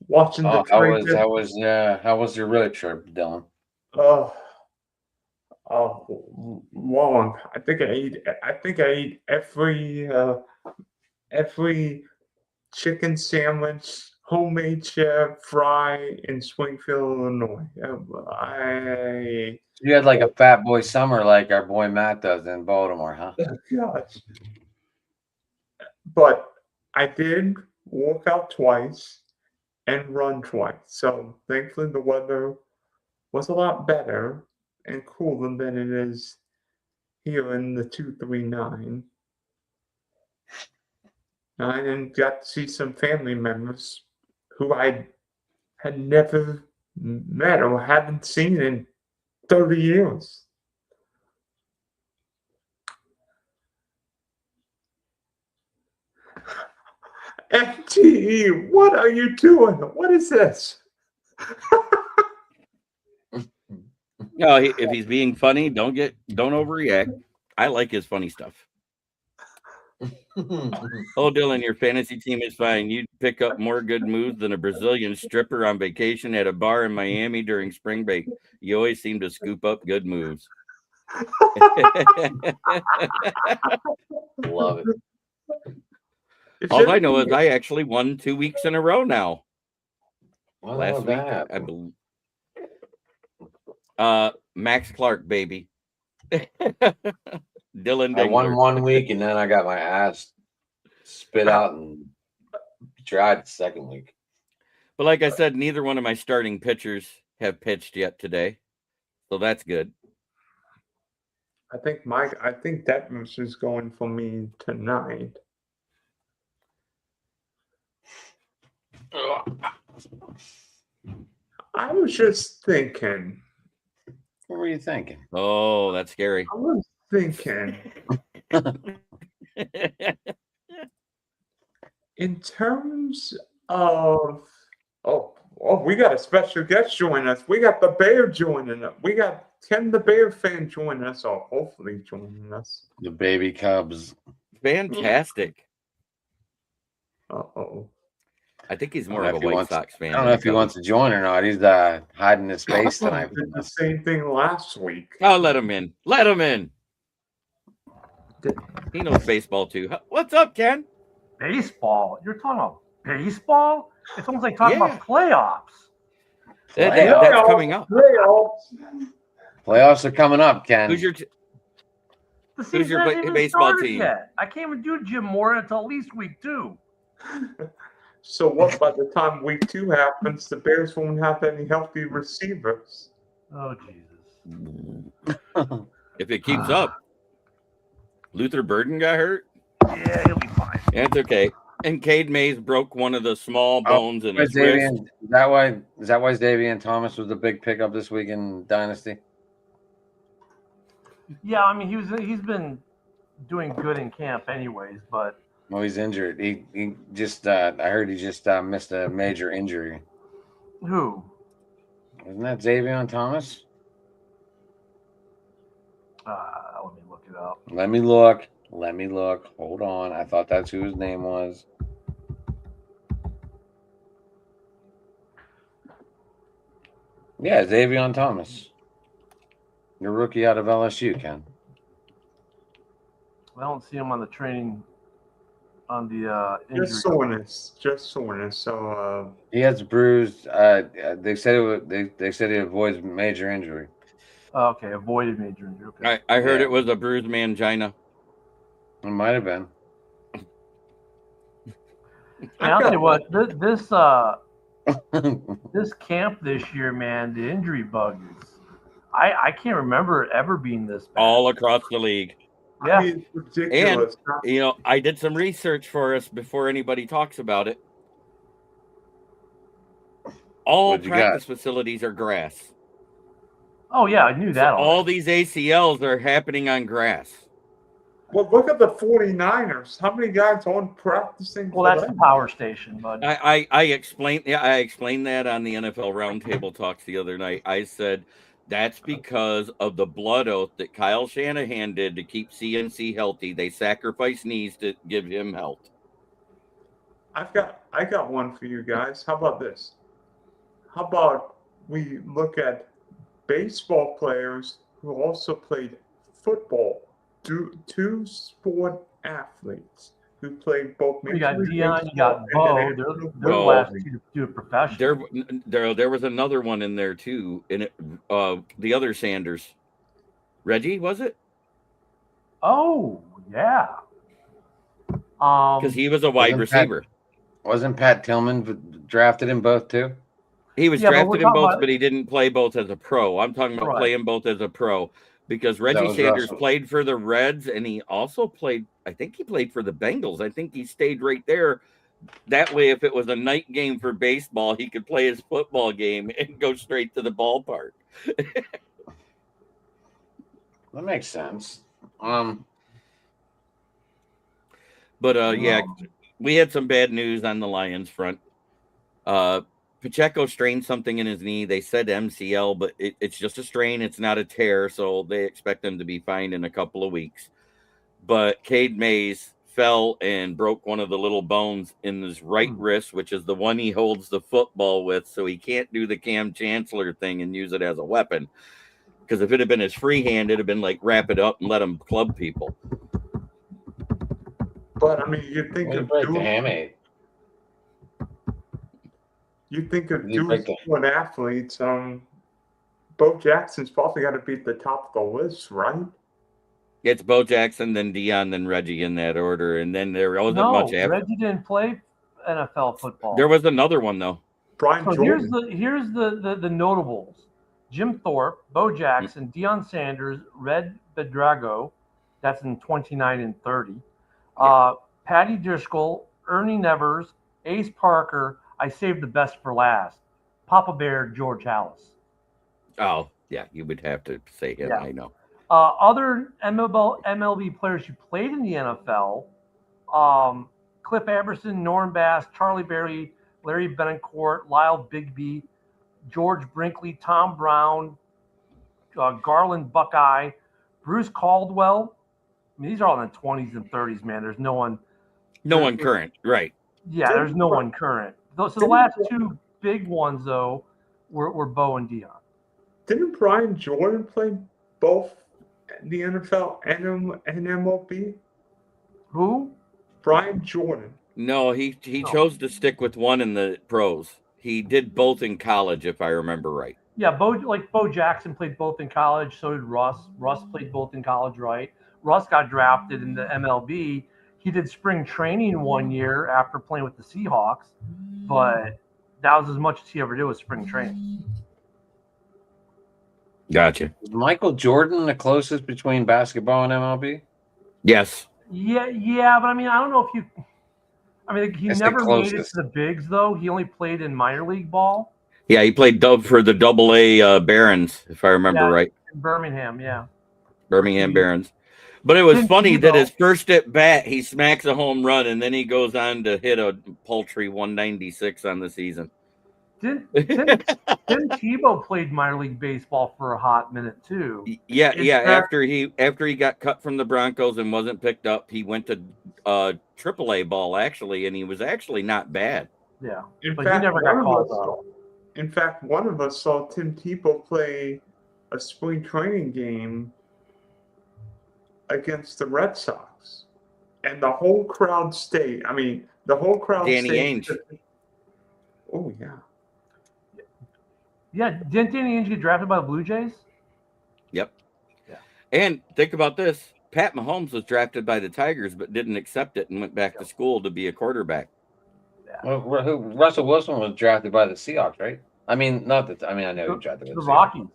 Watching the how was your road trip, Dylan? Long. I think I ate every chicken sandwich, homemade chef, fry in Springfield, Illinois. You had like a fat boy summer like our boy Matt does in Baltimore, huh? Gosh. But I did walk out twice and run twice. So thankfully the weather was a lot better and cooler than it is here in the 239. I then got to see some family members who I had never met or haven't seen in 30 years. FTE, what are you doing? What is this? No, if he's being funny, don't overreact. I like his funny stuff. Oh, Dylan, your fantasy team is fine. You'd pick up more good moves than a Brazilian stripper on vacation at a bar in Miami during spring break. You always seem to scoop up good moves. Love it. All I know is I actually won 2 weeks in a row now. Well, Last week, I believe. Max Clark, baby. Dylan I won Dingler. 1 week and then I got my ass spit out and tried the second week. But like I said, neither one of my starting pitchers have pitched yet today, so that's good. I think Detmers is going for me tonight. I was just thinking. What were you thinking? Oh, that's scary. I was thinking. In terms of we got a special guest joining us. We got the Bear joining us. We got Ken the Bear fan joining us, or hopefully joining us. The baby Cubs. Fantastic. Uh-oh. I think he's more of a White Sox fan. I don't know if he wants to join or not. He's hiding his face tonight. Did the same thing last week. Oh, let him in. Let him in. He knows baseball too. What's up, Ken? Baseball? You're talking about baseball? It's almost like talking about playoffs. That's coming up. Playoffs are coming up, Ken. Who's your baseball team? Yet. I can't even do Jim Moore until at least week 2. So what? By the time week 2 happens, the Bears won't have any healthy receivers. Oh Jesus! If it keeps up, Luther Burden got hurt. Yeah, he'll be fine. That's okay. And Cade Mays broke one of the small bones in his wrist. Is that why Davian Thomas was the big pickup this week in Dynasty? Yeah, I mean he's been doing good in camp anyways, but well, he's injured. He just I heard he just missed a major injury. Who? Wasn't that Davion Thomas? Let me look it up. Let me look. Hold on. I thought that's who his name was. Yeah, Davion Thomas. Your rookie out of LSU, Ken. I don't see him on the training on the injury. Just soreness. So He has bruised. They said they said he avoids major injury. Okay, avoided major injury. Okay. I heard Yeah. it was a bruised mangina. It might have been. And I'll tell you what, this camp this year, man, the injury bug is. I can't remember it ever being this bad. All across the league. Yeah. I mean, it's ridiculous. I did some research for us before anybody talks about it. All What'd you practice facilities are grass. Oh yeah, I knew that. So all these ACLs are happening on grass. Well, look at the 49ers. How many guys aren't practicing? Well, that's the power station, bud. I explained that on the NFL Roundtable Talks the other night. I said that's because of the blood oath that Kyle Shanahan did to keep CMC healthy. They sacrificed knees to give him health. I got one for you guys. How about this? How about we look at baseball players who also played football? Two sport athletes who played both. You got Major League Dion, you Baseball got Bo. and They're NFL the last two to do it professional. There was another one in there too. In it, the other Sanders, Reggie, was it? Oh yeah. Because he was a wide receiver. Wasn't Pat Tillman drafted in both too? He was drafted in both, but he didn't play both as a pro. I'm talking about playing both as a pro. Because Reggie Sanders played for the Reds, and he also played, I think he played for the Bengals. I think he stayed right there. That way, if it was a night game for baseball, he could play his football game and go straight to the ballpark. That makes sense. But yeah, we had some bad news on the Lions front. Pacheco strained something in his knee. They said MCL, but it's just a strain. It's not a tear, so they expect him to be fine in a couple of weeks. But Cade Mays fell and broke one of the little bones in his right wrist, which is the one he holds the football with, so he can't do the Cam Chancellor thing and use it as a weapon. Because if it had been his free hand, it'd have been like wrap it up and let him club people. But I mean, you think of break the hamate. You think of dual athletes. Bo Jackson's probably got to be at the top of the list, right? It's Bo Jackson, then Dion, then Reggie in that order, and then there wasn't much after. Reggie didn't play NFL football. There was another one though. Brian Jordan. Here's the notables: Jim Thorpe, Bo Jackson, Deion Sanders, Red Bedrago, that's in 29 and 30. Patty Driscoll, Ernie Nevers, Ace Parker. I saved the best for last. Papa Bear, George Hallis. Oh, yeah, you would have to say him. Yeah. I know. Other MLB players who played in the NFL, Cliff Aberson, Norm Bass, Charlie Berry, Larry Betancourt, Lyle Bigby, George Brinkley, Tom Brown, Garland Buckeye, Bruce Caldwell. I mean, these are all in the 20s and 30s, man. There's no one. No one current, right. Yeah, there's no one current. So the last two big ones, though, were Bo and Dion. Didn't Brian Jordan play both the NFL and MLB? Who? Brian Jordan. No, he chose to stick with one in the pros. He did both in college, if I remember right. Yeah, Bo Jackson played both in college. So did Russ. Russ played both in college, right? Russ got drafted in the MLB. He did spring training 1 year after playing with the Seahawks, but that was as much as he ever did with spring training. Gotcha. Is Michael Jordan the closest between basketball and MLB? Yes. Yeah, but I mean, I don't know if you. I mean, he never made it to the bigs, though. He only played in minor league ball. Yeah, he played for the AA Barons, if I remember right. In Birmingham, yeah. Birmingham Barons. But it was funny that his first at bat, he smacks a home run, and then he goes on to hit a paltry 196 on the season. Didn't Tebow played minor league baseball for a hot minute too? Yeah. After he got cut from the Broncos and wasn't picked up, he went to AAA ball actually, and he was actually not bad. Yeah, but he never got called up. In fact, one of us saw Tim Tebow play a spring training game against the Red Sox. and the whole crowd stayed. I mean, the whole crowd Danny stayed. Ainge. Oh yeah. Yeah, didn't Danny Ainge get drafted by the Blue Jays? Yep. Yeah. And think about this. Pat Mahomes was drafted by the Tigers, but didn't accept it and went back to school to be a quarterback. Well, Russell Wilson was drafted by the Seahawks, right? I mean, not that. I mean, I know he drafted by The the Seahawks. Rockies.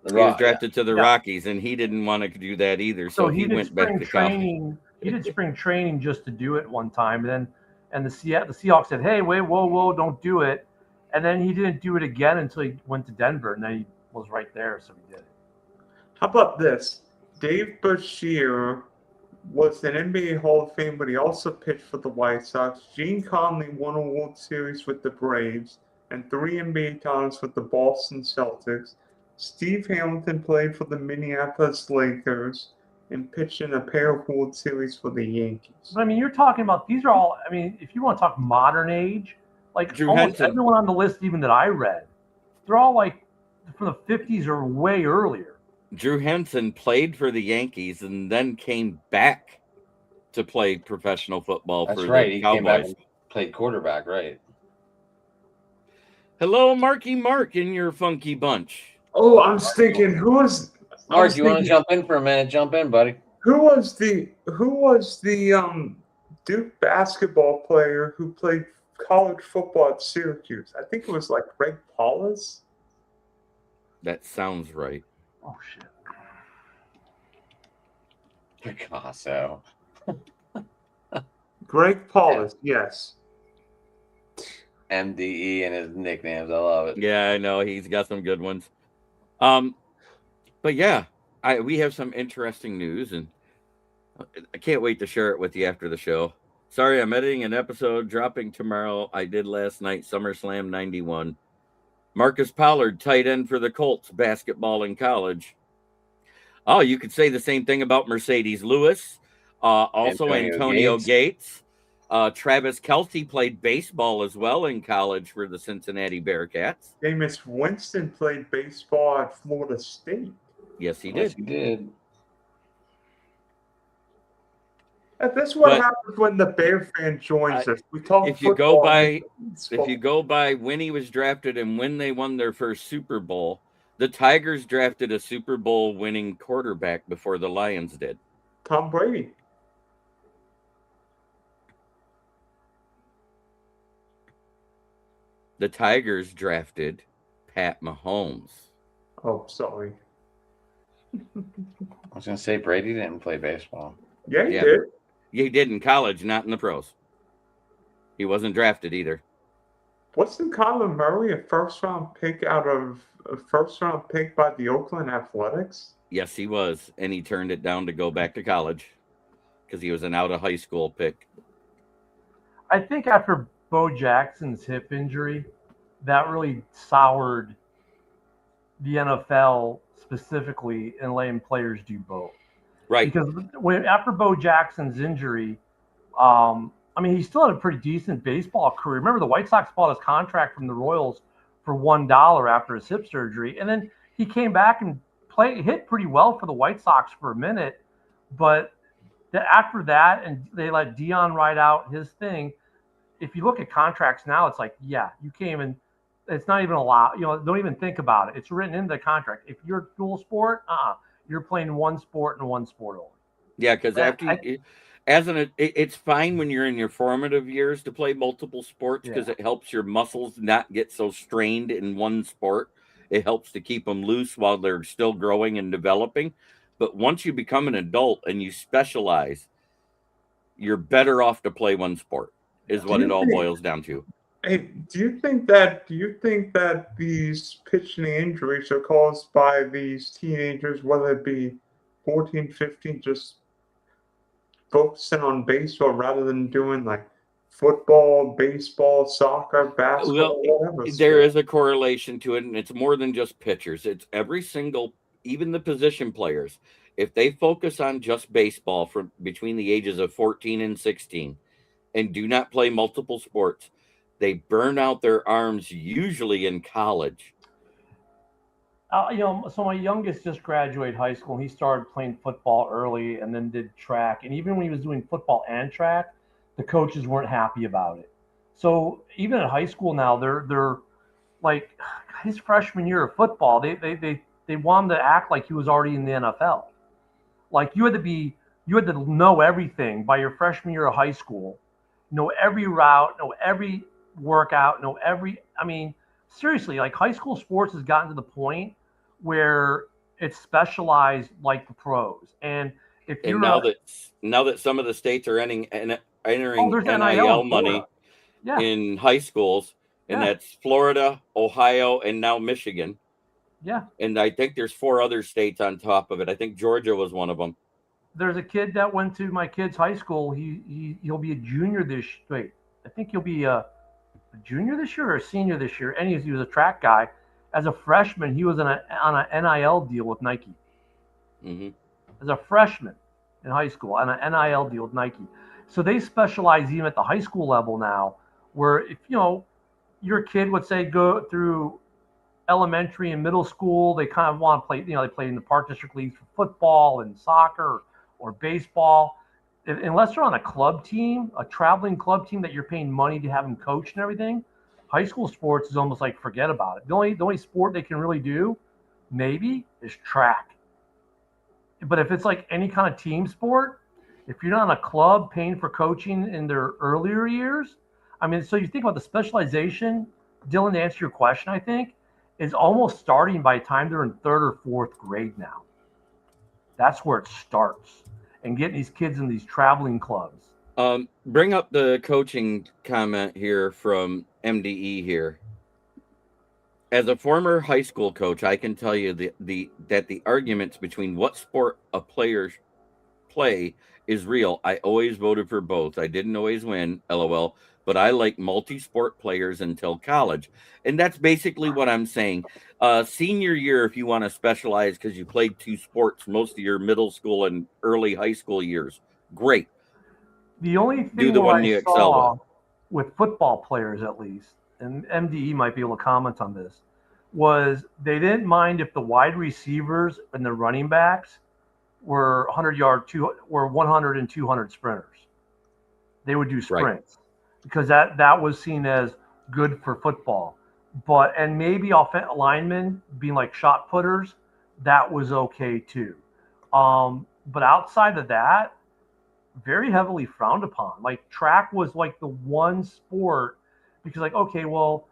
The He was Rock, drafted to the Yeah. Rockies, and he didn't want to do that either. So he did went back spring to college. training. He did spring training just to do it one time, and the Seahawks said, "Hey, wait, whoa, don't do it." And then he didn't do it again until he went to Denver, and then he was right there, so he did it. How about this? Dave Bashir was an NBA Hall of Fame, but he also pitched for the White Sox. Gene Conley won a World Series with the Braves and 3 NBA titles with the Boston Celtics. Steve Hamilton played for the Minneapolis Lakers and pitched in a pair of World Series for the Yankees. But I mean, you're talking about these are all. I mean, if you want to talk modern age, like Drew almost Henson. everyone on the list, even that I read, they're all like from the 50s or way earlier. Drew Henson played for the Yankees and then came back to play professional football That's for right. the He Cowboys. came back and played quarterback, right? Hello, Marky Mark in your funky bunch. Oh, I was thinking, who was? Mark, you want to jump in for a minute? Jump in, buddy. Who was the Duke basketball player who played college football at Syracuse? I think it was like Greg Paulus. That sounds right. Oh shit! Picasso. Greg Paulus, yes. MDE and his nicknames. I love it. Yeah, I know he's got some good ones. But yeah, we have some interesting news, and I can't wait to share it with you after the show. Sorry, I'm editing an episode dropping tomorrow. I did last night, SummerSlam 91. Marcus Pollard, tight end for the Colts, basketball in college. Oh, you could say the same thing about Mercedes Lewis. Also Antonio Gates. Travis Kelce played baseball as well in college for the Cincinnati Bearcats. Jameis Winston played baseball at Florida State. Yes, he Yes, did. he did. And that's what happens when the Bear fan joins us. We talk If you go football. by when he was drafted and when they won their first Super Bowl, the Tigers drafted a Super Bowl winning quarterback before the Lions did. Tom Brady. The Tigers drafted Pat Mahomes. Oh, sorry. I was going to say Brady didn't play baseball. Yeah, he did. He did in college, not in the pros. He wasn't drafted either. Wasn't Kyler Murray a first-round pick by the Oakland Athletics? Yes, he was, and he turned it down to go back to college because he was an out-of-high school pick. I think after Bo Jackson's hip injury, that really soured the NFL specifically in letting players do both. Right. Because after Bo Jackson's injury, I mean, he still had a pretty decent baseball career. Remember, the White Sox bought his contract from the Royals for $1 after his hip surgery, and then he came back and hit pretty well for the White Sox for a minute. But after that, and they let Dion ride out his thing. If you look at contracts now, it's like, yeah, you came in. It's not even allowed. Don't even think about it. It's written into the contract. If you're dual sport, you're playing one sport and one sport only. Yeah, because it's fine when you're in your formative years to play multiple sports because it helps your muscles not get so strained in one sport. It helps to keep them loose while they're still growing and developing. But once you become an adult and you specialize, you're better off to play one sport, is what it all boils down to. Hey, do you think that these pitching injuries are caused by these teenagers, whether it be 14, 15, just focusing on baseball rather than doing like football, baseball, soccer, basketball, whatever? There is a correlation to it, and it's more than just pitchers. It's every single, even the position players. If they focus on just baseball from between the ages of 14 and 16 and do not play multiple sports, they burn out their arms usually in college. So my youngest just graduated high school. And he started playing football early, and then did track. And even when he was doing football and track, the coaches weren't happy about it. So even at high school now, they're like his freshman year of football. They want him to act like he was already in the NFL. Like you had to know everything by your freshman year of high school, know every route, know every workout, know every. I mean, seriously, like high school sports has gotten to the point where it's specialized like the pros. And if And you're now that some of the states are entering there's NIL NIL in money Florida. Yeah, in high schools, and yeah, that's Florida, Ohio, and now Michigan. yeah. And I think there's 4 other states on top of it. I think Georgia was one of them. There's a kid that went to my kid's high school. He'll be a junior this. Wait, I think he'll be a junior this year or a senior this year. And he was a track guy. As a freshman, he was on an NIL deal with Nike. Hmm. As a freshman in high school, on an NIL deal with Nike. So they specialize even at the high school level now, where if your kid would say go through elementary and middle school, they kind of want to play. They play in the park district leagues for football and soccer or baseball. Unless they're on a club team, a traveling club team that you're paying money to have them coach and everything, high school sports is almost like forget about it. The only sport they can really do, maybe, is track. But if it's like any kind of team sport, if you're not in a club paying for coaching in their earlier years, I mean, so you think about the specialization, Dylan, to answer your question, I think, is almost starting by the time they're in 3rd or 4th grade now. That's where it starts. And getting these kids in these traveling clubs. Bring up the coaching comment here from MDE here. As a former high school coach, I can tell you that the arguments between what sport a player play is real. I always voted for both. I didn't always win, LOL, but I like multi-sport players until college. And that's basically what I'm saying. Senior year, if you want to specialize because you played 2 sports most of your middle school and early high school years, great. The only Do thing the what one I you excel saw with football players, at least, and MDE might be able to comment on this, was they didn't mind if the wide receivers and the running backs were 100 and 200 sprinters. They would do sprints because that was seen as good for football. And maybe offensive linemen being like shot putters, that was okay too. But outside of that, very heavily frowned upon. Like track was like the one sport because like, okay, well,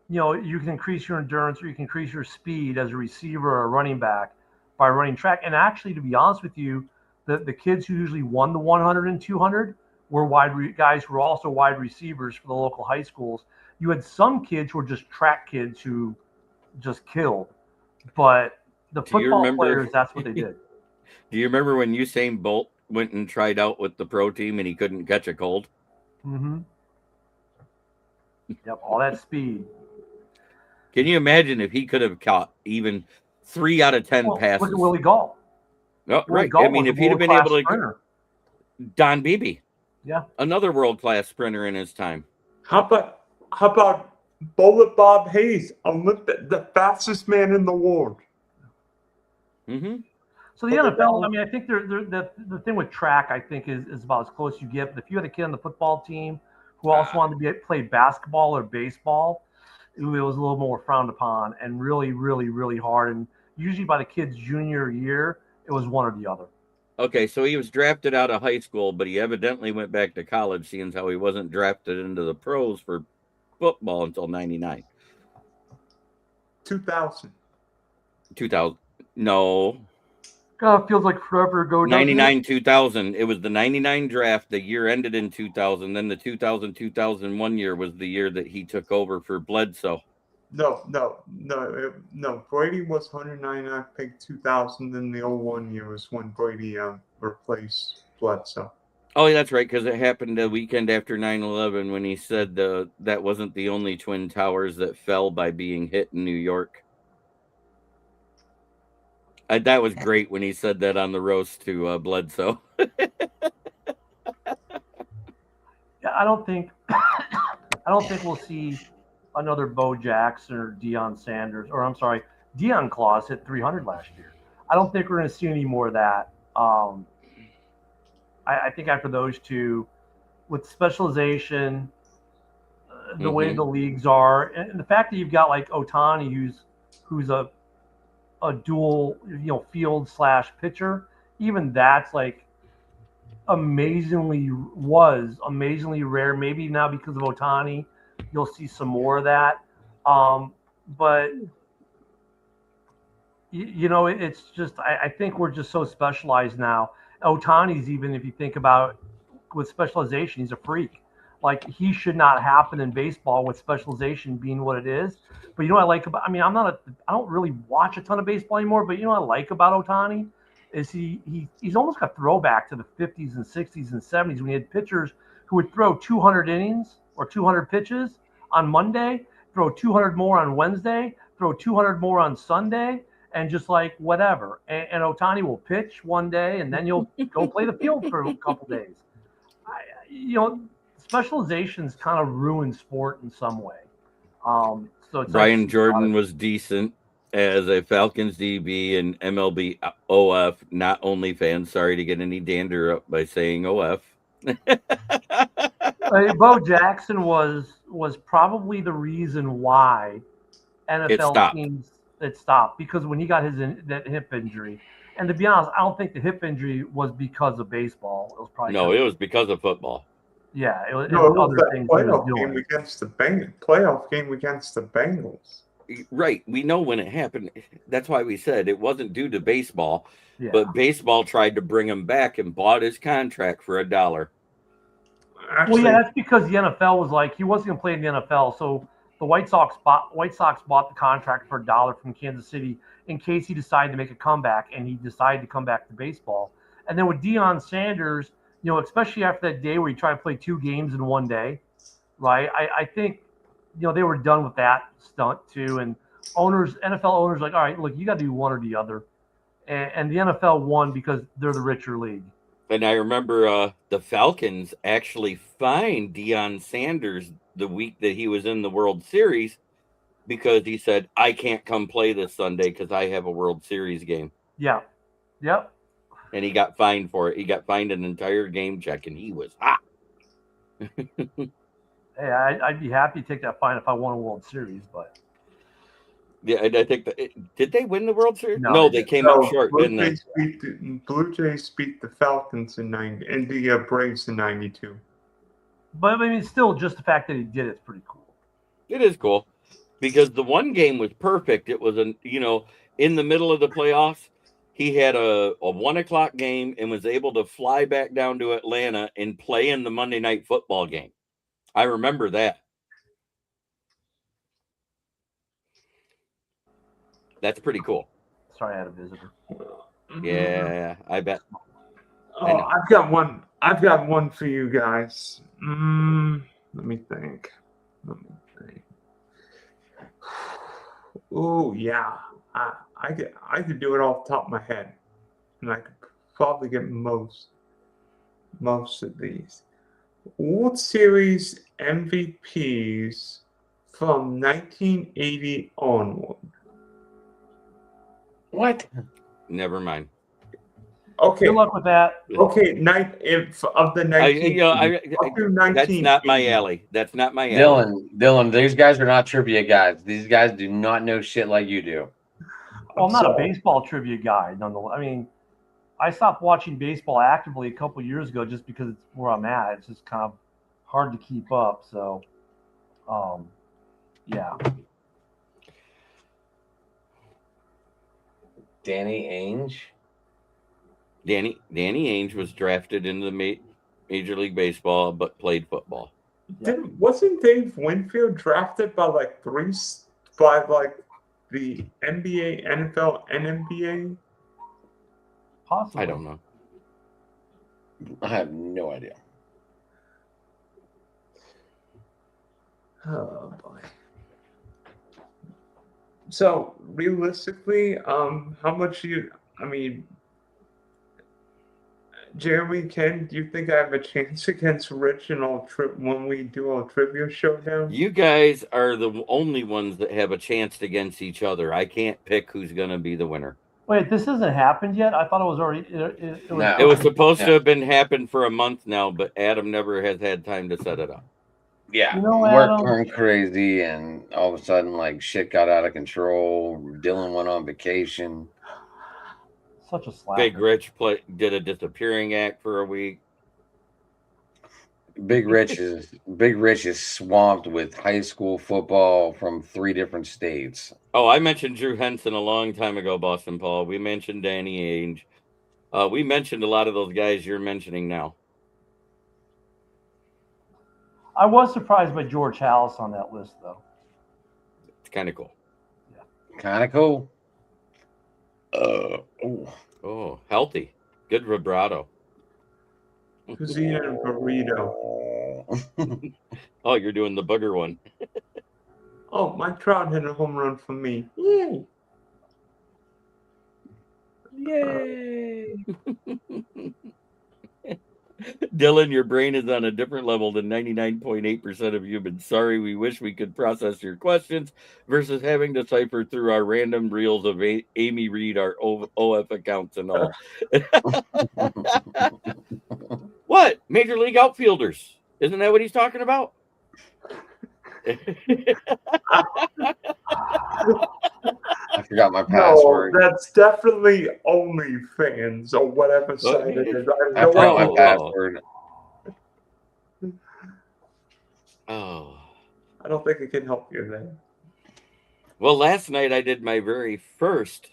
you can increase your endurance or you can increase your speed as a receiver or a running back by running track. And actually, to be honest with you, the kids who usually won the 100 and 200 were guys who were also wide receivers for the local high schools. You had some kids who were just track kids who just killed. But the football players, that's what they did. Do you remember when Usain Bolt went and tried out with the pro team and he couldn't catch a cold? Mm-hmm. Yep, all that speed. Can you imagine if he could have caught even 3 out of 10 passes? Look at Willie Gall. Oh, right. Gall I mean, if he'd have been able to. Sprinter. Don Beebe. Yeah. Another world-class sprinter in his time. How about Bullet Bob Hayes, the fastest man in the world? Mm-hmm. So the NFL, I mean, I think the thing with track, I think, is about as close as you get. But if you had a kid on the football team who also wanted to play basketball or baseball, it was a little more frowned upon and really, really, really hard. And usually by the kid's junior year, it was one or the other. Okay, so he was drafted out of high school, but he evidently went back to college, seeing how he wasn't drafted into the pros for football until 99. 2000. 2000. No. God, it feels like forever ago. 99, 2000. It was the 99 draft. The year ended in 2000. Then the 2000-2001 year was the year that he took over for Bledsoe. No. Brady was 199 pick 2000. Then the 01 year was when Brady replaced Bledsoe. Oh, that's right, because it happened the weekend after 9/11 when he said that wasn't the only Twin Towers that fell by being hit in New York. That was great when he said that on the roast to Bledsoe. Yeah, I don't think we'll see another Bo Jackson or Deion Sanders, or I'm sorry, Deion Claus hit 300 last year. I don't think we're going to see any more of that. I think after those two, with specialization, the way the leagues are, and the fact that you've got like Otani, who's a dual field / pitcher, even that's like amazingly rare. Maybe now because of Otani, you'll see some more of that. But it's just I think we're just so specialized now. Otani's, even if you think about with specialization, he's a freak. Like, he should not happen in baseball with specialization being what it is. But I like about, I don't really watch a ton of baseball anymore, but what I like about Otani is he's almost got throwback to the 50s and 60s and 70s when he had pitchers who would throw 200 innings or 200 pitches on Monday, throw 200 more on Wednesday, throw 200 more on Sunday, and just like whatever. And Otani will pitch one day, and then you'll go play the field for a couple days. Specializations kind of ruin sport in some way. So it's Brian Jordan was decent as a Falcons DB and MLB OF, not OnlyFans. Sorry to get any dander up by saying OF. Bo Jackson was probably the reason why NFL teams stopped, because when he got that hip injury, and to be honest, I don't think the hip injury was because of baseball. It was probably it was because of football. Yeah, it was other things playoff game against the Bengals. Right. We know when it happened. That's why we said it wasn't due to baseball, but baseball tried to bring him back and bought his contract for $1. Actually, that's because the NFL was like, he wasn't going to play in the NFL, so the White Sox bought the contract for $1 from Kansas City in case he decided to make a comeback, and he decided to come back to baseball. And then with Deion Sanders, especially after that day where he tried to play 2 games in one day, right? I think, they were done with that stunt too. And NFL owners, like, all right, look, you got to do one or the other. And the NFL won because they're the richer league. And I remember the Falcons actually fined Deion Sanders the week that he was in the World Series because he said, I can't come play this Sunday because I have a World Series game. Yeah. Yep. And he got fined for it. He got fined an entire game check, and he was hot. Hey, I'd be happy to take that fine if I won a World Series, but yeah, I think did they win the World Series? No, they came up short, didn't they? Blue Jays beat the Falcons in '90 and the Braves in '92. But still, just the fact that he did it's pretty cool. It is cool because the one game was perfect. It was in the middle of the playoffs. He had a 1:00 game and was able to fly back down to Atlanta and play in the Monday Night Football game. I remember that. That's pretty cool. Sorry, I had a visitor. Yeah, I bet. Oh, I've got one for you guys. Let me think. Oh yeah, I could do it off the top of my head, and I could probably get most of these. World Series MVPs from 1980 onward. What? Never mind. Okay. Good luck with that. Okay, of the 19. That's not my alley. That's not my alley. Dylan, these guys are not trivia guys. These guys do not know shit like you do. Well, I'm not a baseball trivia guy, nonetheless. I stopped watching baseball actively a couple years ago just because it's where I'm at. It's just kind of hard to keep up. So, yeah. Danny Ainge. Danny Ainge was drafted into the Major League Baseball, but played football. Wasn't Dave Winfield drafted by the NBA, NFL, and NBA? Possibly. I don't know. I have no idea. Oh boy. So realistically, how much Jeremy, Ken, do you think I have a chance against Rich and when we do a trivia showdown? You guys are the only ones that have a chance against each other. I can't pick who's going to be the winner. Wait, this hasn't happened yet? I thought it was already. It was, No. It was supposed Yeah. to have been happened for a month now, but Adam never has had time to set it up. Yeah, You know, work Adam- turned crazy, and all of a sudden, like shit got out of control. Dylan went on vacation. such a slacker. Big Rich did a disappearing act for a week. Big Rich is swamped with high school football from 3 different states. Oh, I mentioned Drew Henson a long time ago, Boston Paul. We mentioned Danny Ainge. We mentioned a lot of those guys you're mentioning now. I was surprised by George Hallis on that list, though. It's kind of cool. Kind of cool. Oh, healthy. Good vibrato. Who's eating a burrito? Oh, you're doing the booger one. Oh, Mike Trout hit a home run for me. Yay! Yay! Dylan, your brain is on a different level than 99.8% of humans. Sorry, we wish we could process your questions versus having to cipher through our random reels of Amy Reed, our OF accounts and all. What? Major League outfielders. Isn't that what he's talking about? I forgot my password. No, that's definitely OnlyFans or whatever site it is. I forgot my password. Oh. I don't think it can help you then. Well, last night I did my very first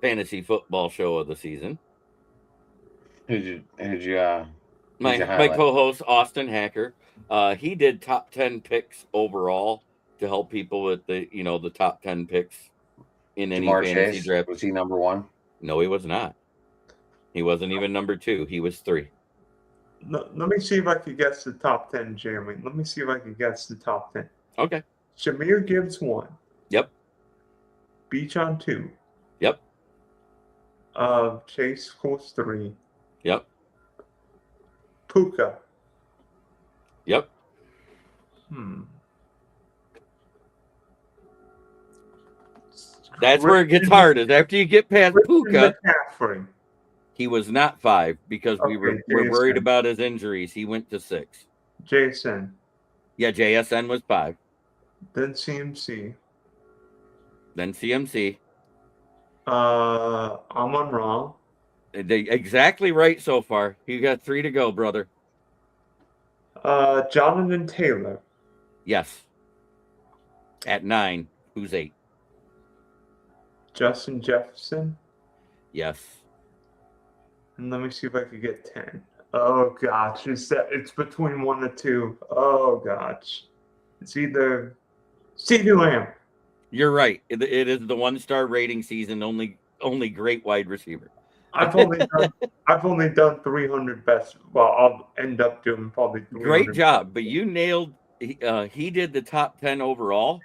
fantasy football show of the season. Who'd you My co-host Austin Hacker, he did top 10 picks overall to help people with the top 10 picks in any Jamar fantasy Chase? draft. Was he number 1? No, he was not. He wasn't even number 2. He was 3. Let me see if I can guess the top 10, Jeremy. Let me see if I can guess the top 10. Okay. Shamir Gibbs 1. Yep. Bichon 2. Yep. Chase Course 3. Yep. Puka. Yep. That's where it gets hard. Is after you get past Puka. McCaffrey. He was not 5 because we were worried Jason. about his injuries. He went to 6. Jason. Yeah, JSN was 5. Then CMC. Then CMC. Amon Ra. Exactly right so far. You got 3 to go, brother. Jonathan Taylor. Yes. At 9, who's 8? Justin Jefferson. Yes. And let me see if I could get 10. Oh gosh, it's between 1 and 2. Oh gosh. It's either CeeDee Lamb. You're right. It is the 1-star rating season, only great wide receiver. I've only done 300 best. Well, I'll end up doing probably 300. Great job, but you nailed. He did the top 10 overall.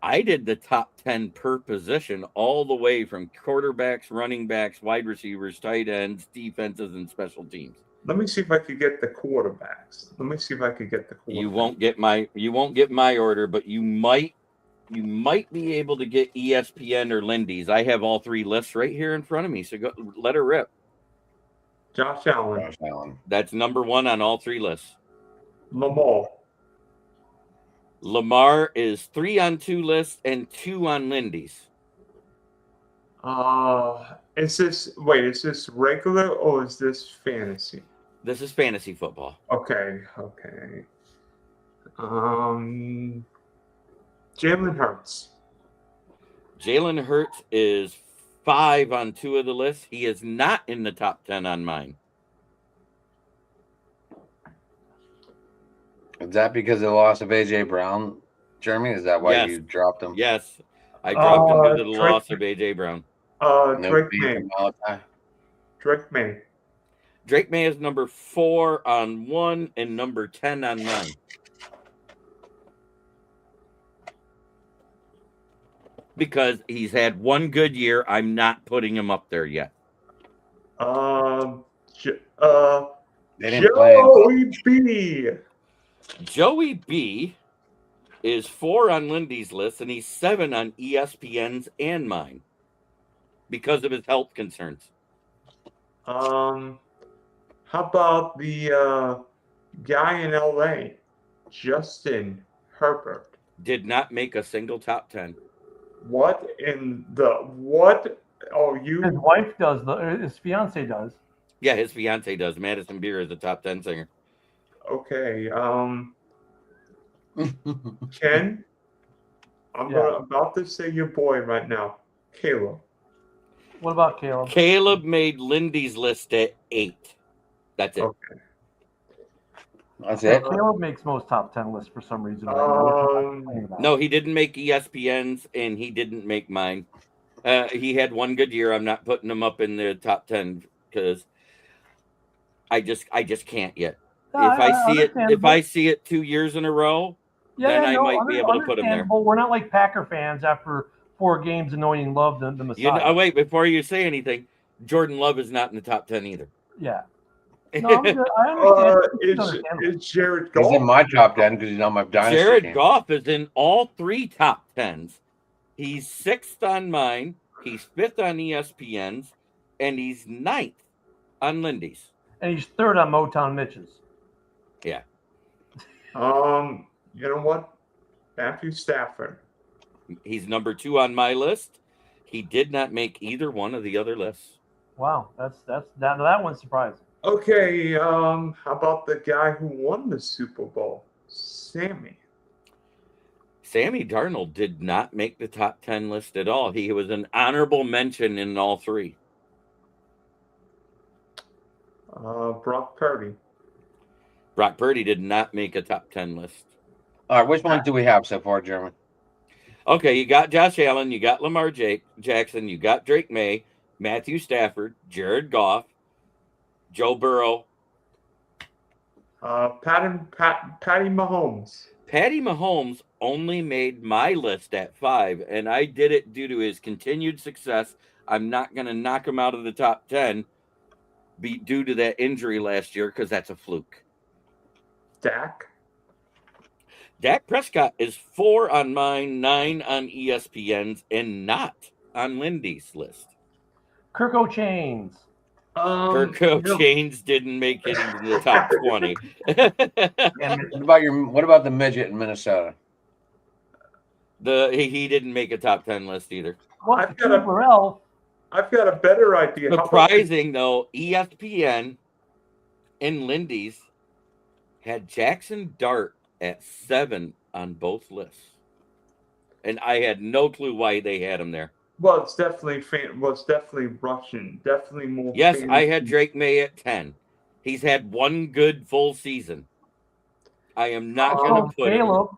I did the top 10 per position, all the way from quarterbacks, running backs, wide receivers, tight ends, defenses, and special teams. Let me see if I could get the quarterbacks. You won't get my order, but you might be able to get ESPN or Lindy's. I have all 3 lists right here in front of me, so go let her rip. Josh Allen. That's number 1 on all 3 lists. Lamar is 3 on 2 lists and 2 on Lindy's. Is this regular or is this fantasy? This is fantasy football. Okay. Jalen Hurts. Jalen Hurts is 5 on 2 of the lists. He is not in the top 10 on mine. Is that because of the loss of A.J. Brown, Jeremy? Is that why you dropped him? Yes. I dropped him due to the loss of A.J. Brown. Drake May. Drake May is number 4 on 1 and number 10 on 9. Because he's had 1 good year, I'm not putting him up there yet. They didn't play him. Joey B. Joey B is 4 on Lindy's list, and he's 7 on ESPN's and mine because of his health concerns. How about the guy in LA, Justin Herbert? Did not make a single top 10. What in the what? Oh, you. His wife does. His fiance does. Yeah, his fiance does. Madison Beer is a top 10 singer. Okay. Ken, I'm about to say your boy right now, Caleb. What about Caleb? Caleb made Lindy's list at 8. That's it. Okay. That's it. Caleb makes most top 10 lists for some reason. No, he didn't make ESPN's, and he didn't make mine. He had one good year. I'm not putting him up in the top 10 because I just can't yet. If I see it 2 years in a row, then I might be able to put him there. We're not like Packer fans after 4 games knowing Love the Messiah. Wait, before you say anything, Jordan Love is not in the top 10 either. Yeah. No, I understand. It's Jared Goff. He's in my top 10 because he's on my dynasty Jared team. Goff is in all 3 top 10s. He's 6th on mine. He's 5th on ESPN's, and he's 9th on Lindy's. And he's 3rd on Motown Mitch's. Yeah. You know what? Matthew Stafford. He's number 2 on my list. He did not make either one of the other lists. Wow, that one's surprising. Okay, how about the guy who won the Super Bowl? Sammy Darnold did not make the top 10 list at all. He was an honorable mention in all 3. Brock Purdy. Brock Purdy did not make a top 10 list. All right, which ones do we have so far, Jeremy? Okay, you got Josh Allen, you got Lamar Jackson, you got Drake May, Matthew Stafford, Jared Goff, Joe Burrow. Patty Mahomes. Patty Mahomes only made my list at 5, and I did it due to his continued success. I'm not going to knock him out of the top 10 due to that injury last year because that's a fluke. Dak Prescott is 4 on mine, 9 on ESPN's, and not on Lindy's list. Kirk O'Chains. Kirk O'Chains didn't make it into the top 20. And what about the midget in Minnesota? He didn't make a top 10 list either. I've got a better idea. Surprising though, ESPN and Lindy's had Jackson Dart at 7 on both lists, and I had no clue why they had him there. Well, it's definitely Russian. Definitely more. Yes, I had Drake May at 10. He's had one good full season. I am not going to put Caleb.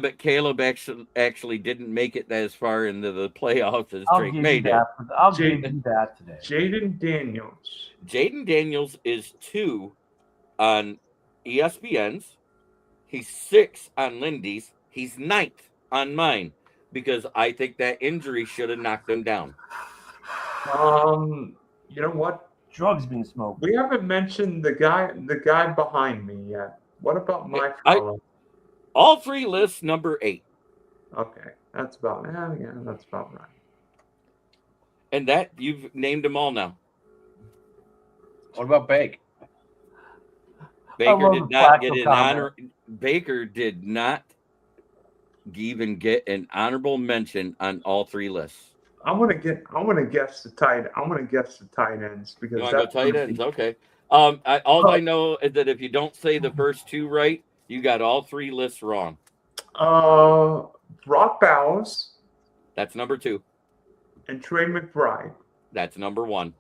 But Caleb actually didn't make it as far into the playoffs as Drake May did. I'll give you that today. Jaden Daniels. Jaden Daniels is 2 on ESPN's. He's 6 on Lindy's. He's 9th on mine because I think that injury should have knocked him down. You know what? Drugs being smoked. We haven't mentioned the guy behind me yet. What about my fellow? All 3 lists number 8. Okay, that's about right. And that you've named them all now. What about Bake? Baker did not get an honor. Baker did not even get an honorable mention on all 3 lists. I'm gonna guess the tight ends because you want to go tight ends. Okay. I know is that if you don't say the first 2 right, you got all 3 lists wrong. Brock Bowers. That's number 2. And Trey McBride. That's number 1.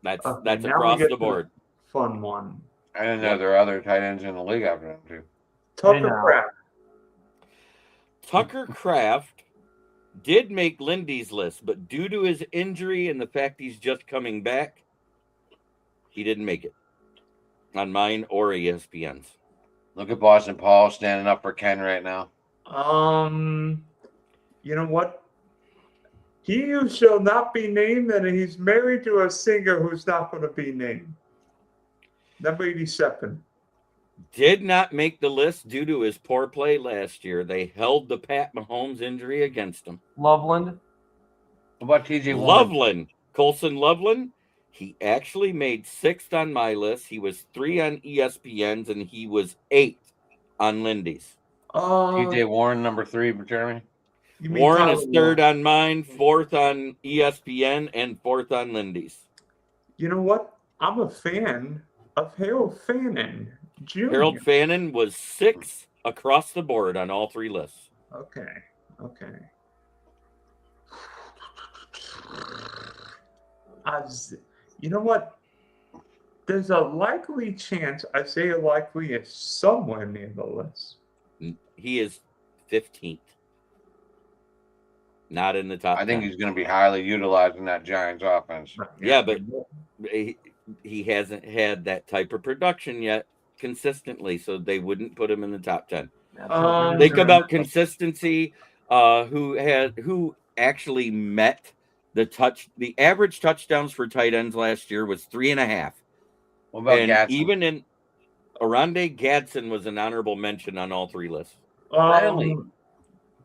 That's now across the board. Fun one. I didn't know there are other tight ends in the league after them too. Tucker Kraft did make Lindy's list, but due to his injury and the fact he's just coming back, he didn't make it on mine or ESPN's. Look at Boston Paul standing up for Ken right now. You know what? He who shall not be named, and he's married to a singer who's not going to be named. Number 87. Did not make the list due to his poor play last year. They held the Pat Mahomes injury against him. Loveland. What about TJ Warren? Loveland, Colson Loveland, he actually made 6th on my list. He was 3 on ESPN's, and he was 8 on Lindy's. TJ Warren, number 3, Jeremy. You mean Warren Tyler is 3rd Warren. on mine, 4th on ESPN, and 4th on Lindy's. You know what? I'm a fan of Harold Fannin Jr. Harold Fannin was 6th across the board on all 3 lists. Okay. You know what? There's a likely chance Isaiah Likely is somewhere near the list. He is 15th. Not in the top I think 10. he's going to be highly utilized in that Giants offense. Yeah, but he hasn't had that type of production yet consistently, so they wouldn't put him in the top 10. Think about consistency. Who actually met the average touchdowns for tight ends last year was 3.5. What about And Gadsden? even in Arande Gadsden was an honorable mention on all 3 lists. Really?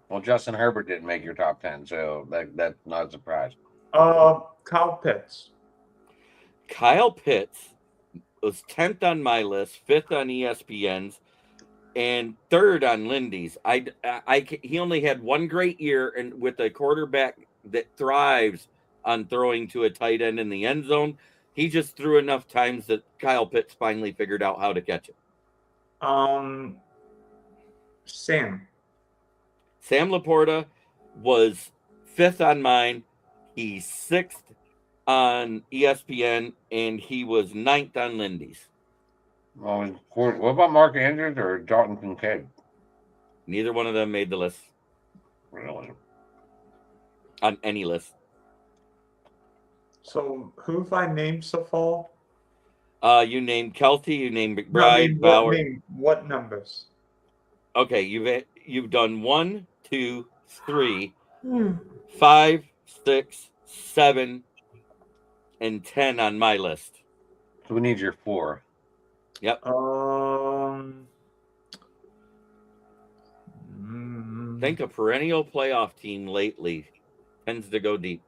Well, Justin Herbert didn't make your top 10, so that's not a surprise. Kyle Pitts. Kyle Pitts was 10th on my list, 5th on ESPN's, and 3rd on Lindy's. He only had one great year, and with a quarterback that thrives on throwing to a tight end in the end zone, he just threw enough times that Kyle Pitts finally figured out how to catch it. Sam Laporta was 5th on mine. He's 6th on ESPN, and he was 9th on Lindy's. Well, what about Mark Andrews or Dalton Kincaid? Neither one of them made the list. Really? On any list. So who have I named so far? You named Kelty, you named McBride, Bauer. What numbers? Okay, you've done 1, 2, 3, 5, 6, 7, and 10 on my list. So we need your 4. Yep. Think a perennial playoff team lately tends to go deep.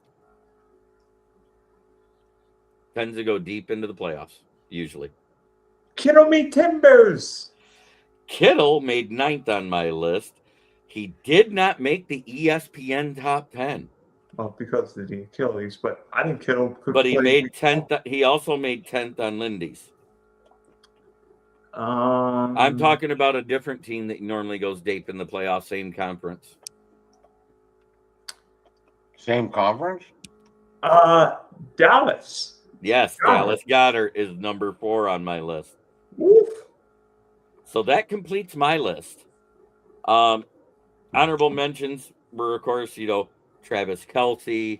Tends to go deep into the playoffs, usually. Kittle me Timbers. Kittle made 9th on my list. He did not make the ESPN top 10. Well, because of the Achilles, but I think Kittle could But he play made 10th. He also made 10th on Lindy's. I'm talking about a different team that normally goes deep in the playoffs, same conference. Same conference? Dallas. Yes, Dallas Goedert is number 4 on my list. Woof. So that completes my list. Honorable mentions were, of course, Travis Kelce,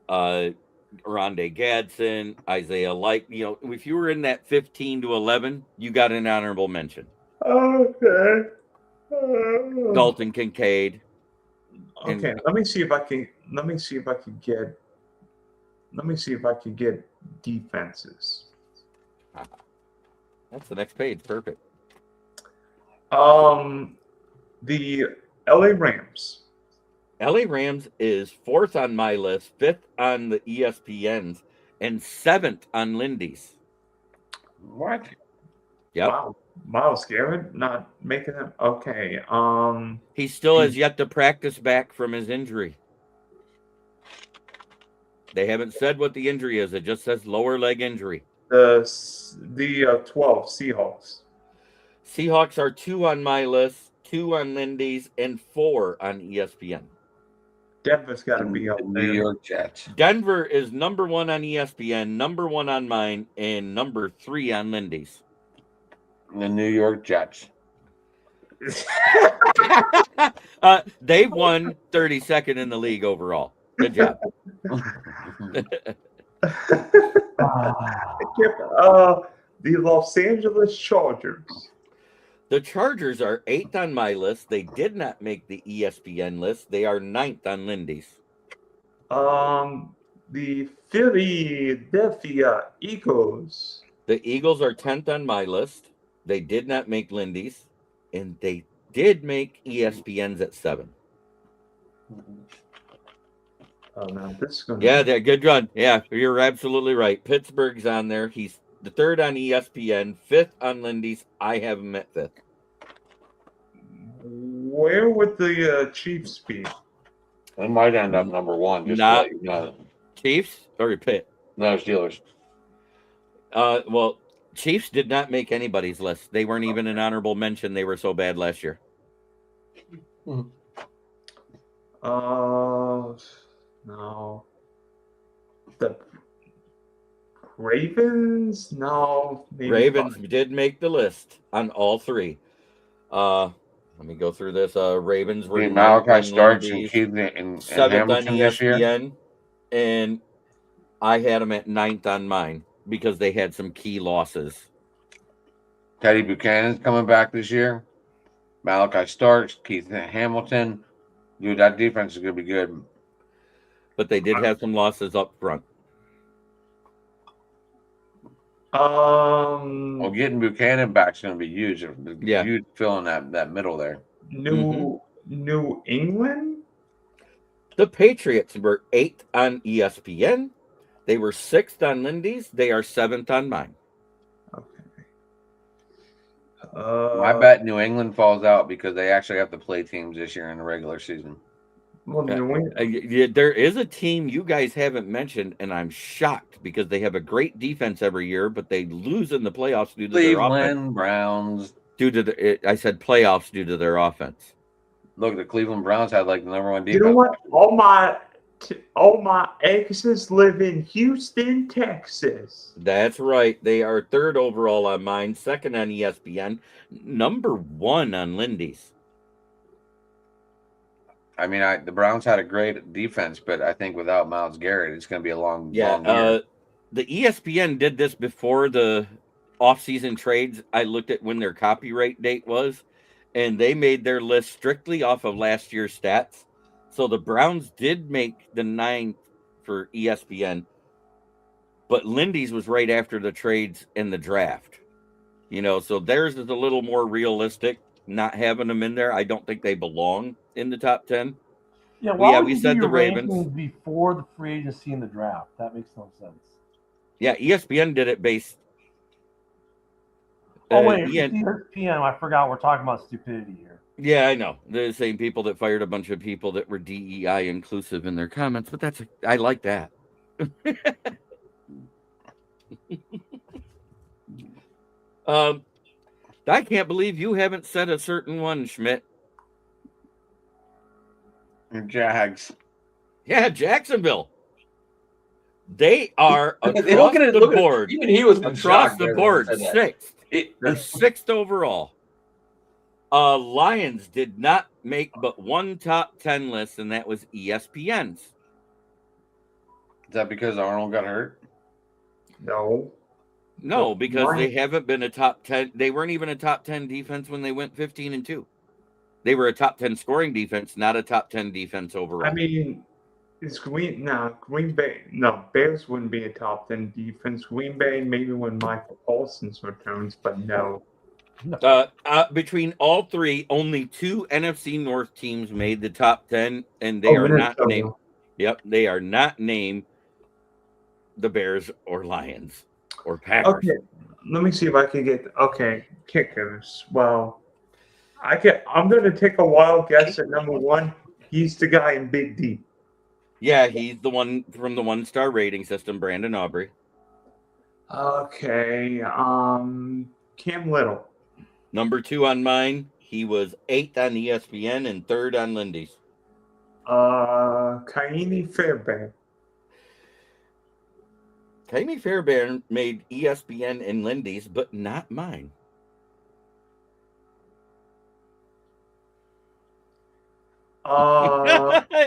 Rondé Gadsden, Isaiah if you were in that 15 to 11, you got an honorable mention. Okay. Dalton Kincaid. Okay, let me see if I can get defenses. That's the next page. Perfect. The LA Rams. LA Rams is 4th on my list, 5th on the ESPN's, and 7th on Lindy's. What? Yep. Wow. Myles Garrett not making it. Okay. He still has yet to practice back from his injury. They haven't said what the injury is. It just says lower leg injury. The 12 Seahawks. Seahawks are 2 on my list, 2 on Lindy's, and 4 on ESPN. Denver's got to be up there. New York Jets. Denver is number 1 on ESPN, number 1 on mine, and number 3 on Lindy's. The New York Jets. They've won 32nd in the league overall. Good job. The Los Angeles Chargers. The Chargers are 8th on my list. They did not make the ESPN list. They are 9th on Lindy's. The Philadelphia Eagles. The Eagles are 10th on my list. They did not make Lindy's, and they did make ESPN's at 7. Oh, now this is gonna. Yeah, they're good run. Yeah, you're absolutely right. Pittsburgh's on there. He's the 3rd on ESPN, 5th on Lindy's. I have him at 5th. Where would the Chiefs be? It might end up number 1. Just Not- to let you know. Chiefs or Pitt? No, Steelers. Well, Chiefs did not make anybody's list. They weren't even an honorable mention. They were so bad last year. No. The Ravens? No. maybe Ravens not. did make the list on all 3. Let me go through this. Ravens were Beat 9th Malachi on Starks and Lindy's, Keith and 7th on Hamilton this year. ESPN, and I had them at 9th on mine because they had some key losses. Teddy Buchanan's coming back this year. Malachi Starks, Keith Hamilton. Dude, that defense is going to be good. But they did have some losses up front. Well, getting Buchanan back is going to be huge. Yeah. Huge filling that middle there. New England? The Patriots were 8th on ESPN. They were 6th on Lindy's. They are 7th on mine. Okay. I bet New England falls out because they actually have to play teams this year in the regular season. Well, New England. There is a team you guys haven't mentioned, and I'm shocked because they have a great defense every year, but they lose in the playoffs due to their offense. Cleveland Browns. I said playoffs due to their offense. Look, the Cleveland Browns had like the number 1 defense. You know what? All my exes live in Houston, Texas. That's right. They are 3rd overall on mine, 2nd on ESPN, number 1 on Lindy's. I mean, the Browns had a great defense, but I think without Myles Garrett, it's going to be a long year. The ESPN did this before the off-season trades. I looked at when their copyright date was, and they made their list strictly off of last year's stats. So the Browns did make the 9th for ESPN, but Lindy's was right after the trades and the draft. So theirs is a little more realistic, not having them in there. I don't think they belong in the top 10. Yeah, why would we you said do the your Ravens rankings before the free agency and the draft? That makes no sense. Yeah, ESPN did it based. Oh, wait, ESPN. I forgot we're talking about stupidity here. Yeah, I know. They're the same people that fired a bunch of people that were DEI inclusive in their comments, but I like that. I can't believe you haven't said a certain one, Schmidt. Jags. Yeah, Jacksonville. They are across the the board. Even he was Across the board, 6th. They're 6th overall. Lions did not make but one top 10 list, and that was ESPN's. Is that because Arnold got hurt? No, because they haven't been a top 10. They weren't even a top 10 defense when they went 15-2. They were a top 10 scoring defense, not a top 10 defense overall. I mean, Green Bay. No, Bears wouldn't be a top 10 defense. Green Bay maybe when Michael Paulson's returns, but no. Between all 3, only 2 NFC North teams made the top 10, and they are not named. Yep, they are not named the Bears or Lions or Packers. Okay, let me see if I can get kickers. Well, I'm going to take a wild guess at number 1. He's the guy in Big D. Yeah, he's the one from the 1-star rating system, Brandon Aubrey. Okay, Cam Little. Number 2 on mine. He was 8th on ESPN and 3rd on Lindy's. Kaimi Fairbairn. Kaimi Fairbairn made ESPN and Lindy's, but not mine.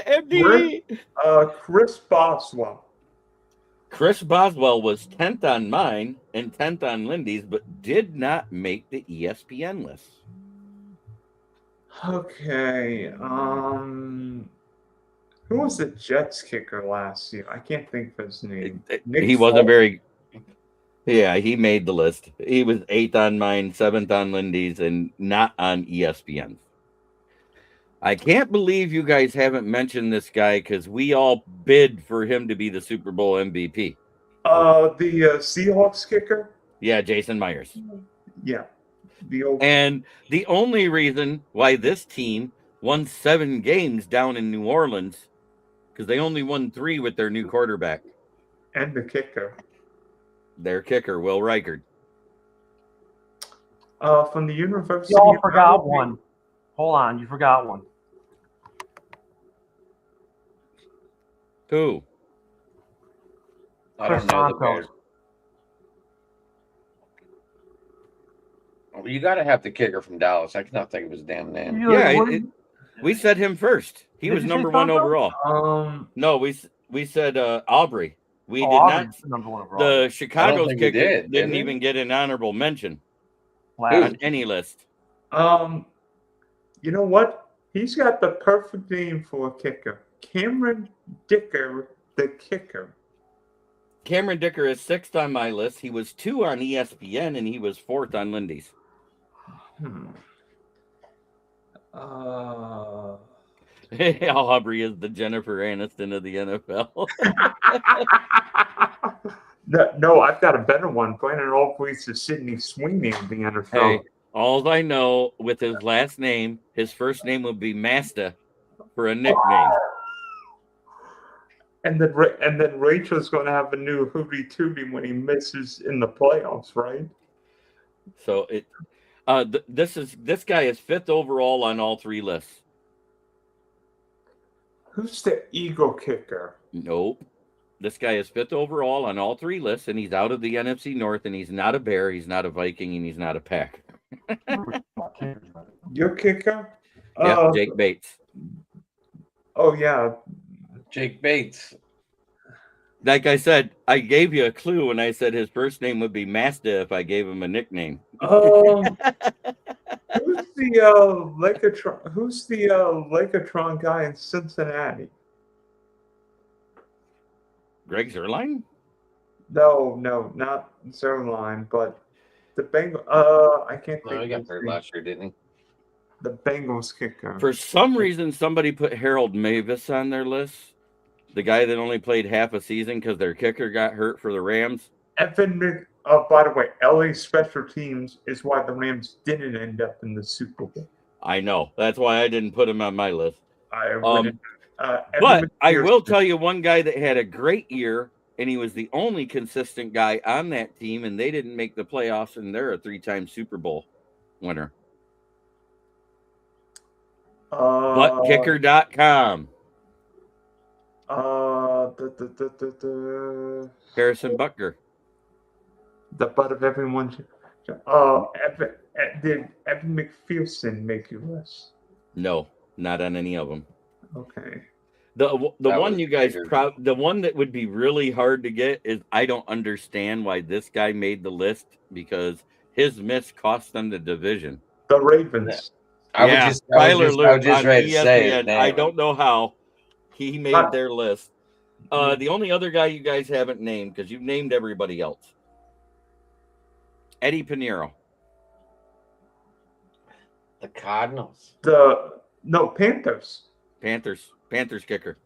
MD. Chris Boswell. Chris Boswell was 10th on mine and 10th on Lindy's, but did not make the ESPN list. Okay. Who was the Jets kicker last year? I can't think of his name. Nick He wasn't Folk? very. Yeah, he made the list. He was 8th on mine, 7th on Lindy's, and not on ESPN. I can't believe you guys haven't mentioned this guy because we all bid for him to be the Super Bowl MVP. The Seahawks kicker. Yeah, Jason Myers. Yeah, the old. And the only reason why this team won 7 games down in New Orleans, because they only won 3 with their new quarterback. And the kicker. Their kicker, Will Reichard. From the University. Y'all of forgot Alabama. one. Hold on, you forgot one. Who? I don't know the Bears. Santos. Well, you got to have the kicker from Dallas. I cannot think of his damn name. You like, Yeah, what did- we said him first. He Did was you say number 1 Santos? overall. No, we said Aubrey. We did Auburn's not. number 1 overall. The Chicago's think we kicker did didn't we? even get an honorable mention Wow. on any list. You know what? He's got the perfect name for a kicker. Cameron Dicker, the kicker. Cameron Dicker is 6th on my list. He was 2 on ESPN, and he was 4th on Lindy's. Aubrey is the Jennifer Aniston of the NFL. No, I've got a better one. Brandon Always is Sidney Sweeney of the NFL. Hey, all I know with his last name, his first name would be Masta for a nickname. And then Rachel's going to have a new Hootie Tootie when he misses in the playoffs, right? So this guy is 5th overall on all 3 lists. Who's the Eagle kicker? Nope. This guy is 5th overall on all 3 lists, and he's out of the NFC North, and he's not a Bear, he's not a Viking, and he's not a Pack. Your kicker? Yeah, Jake Bates. Oh, yeah. Jake Bates. Like I said, I gave you a clue when I said his first name would be Masta if I gave him a nickname. Who's the Lakatron? Who's the Lakatron guy in Cincinnati? Greg Zerline? No, not Zerline, but the Bengal. I can't think. No, he got his hurt name. last year, didn't he? The Bengals kicker. For some reason, somebody put Harold Mavis on their list. The guy that only played half a season because their kicker got hurt for the Rams. By the way, LA special teams is why the Rams didn't end up in the Super Bowl. I know. That's why I didn't put him on my list. But I will tell you one guy that had a great year, and he was the only consistent guy on that team, and they didn't make the playoffs, and they're a 3-time Super Bowl winner. Buttkicker.com. Harrison Butker. The butt of everyone's. Did Evan McPherson make your list? No, not on any of them. Okay. The That one was you guys bigger. the one that would be really hard to get is I don't understand why this guy made the list because his miss cost them the division. The Ravens. I was just ready to say it. I don't know how he made their list. The only other guy you guys haven't named because you've named everybody else. Eddie Pinheiro. The Cardinals. Panthers. Panthers kicker.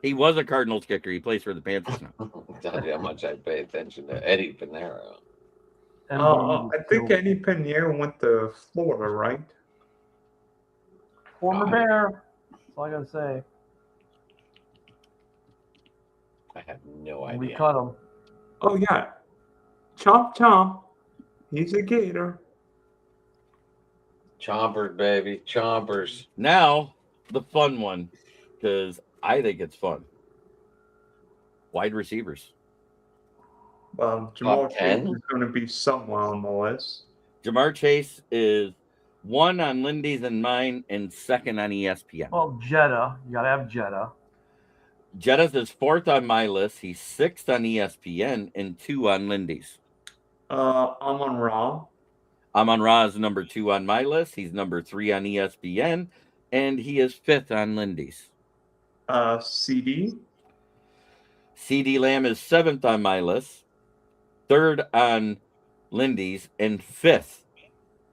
He was a Cardinals kicker. He plays for the Panthers now. Tell you how much I pay attention to Eddie Pinheiro. I think Eddie Pinheiro went to Florida, right? Former Bear. That's all I gotta say. I have no idea. We cut him. Oh yeah, Chomp. He's a Gator. Chompers, baby. Chompers. Now, the fun one, because I think it's fun. Wide receivers. Jamal Top Chase 10? is going to be somewhere on the list. Jamar Chase is 1 on Lindy's and mine and 2nd on ESPN. Well, Jetta. You gotta have Jetta. Jetta's is 4th on my list. He's 6th on ESPN and 2 on Lindy's. Amon Ra. Amon Ra is number 2 on my list. He's number 3 on ESPN. and he is 5th on Lindy's. CD. CD Lamb is 7th on my list, 3rd on Lindy's, and 5th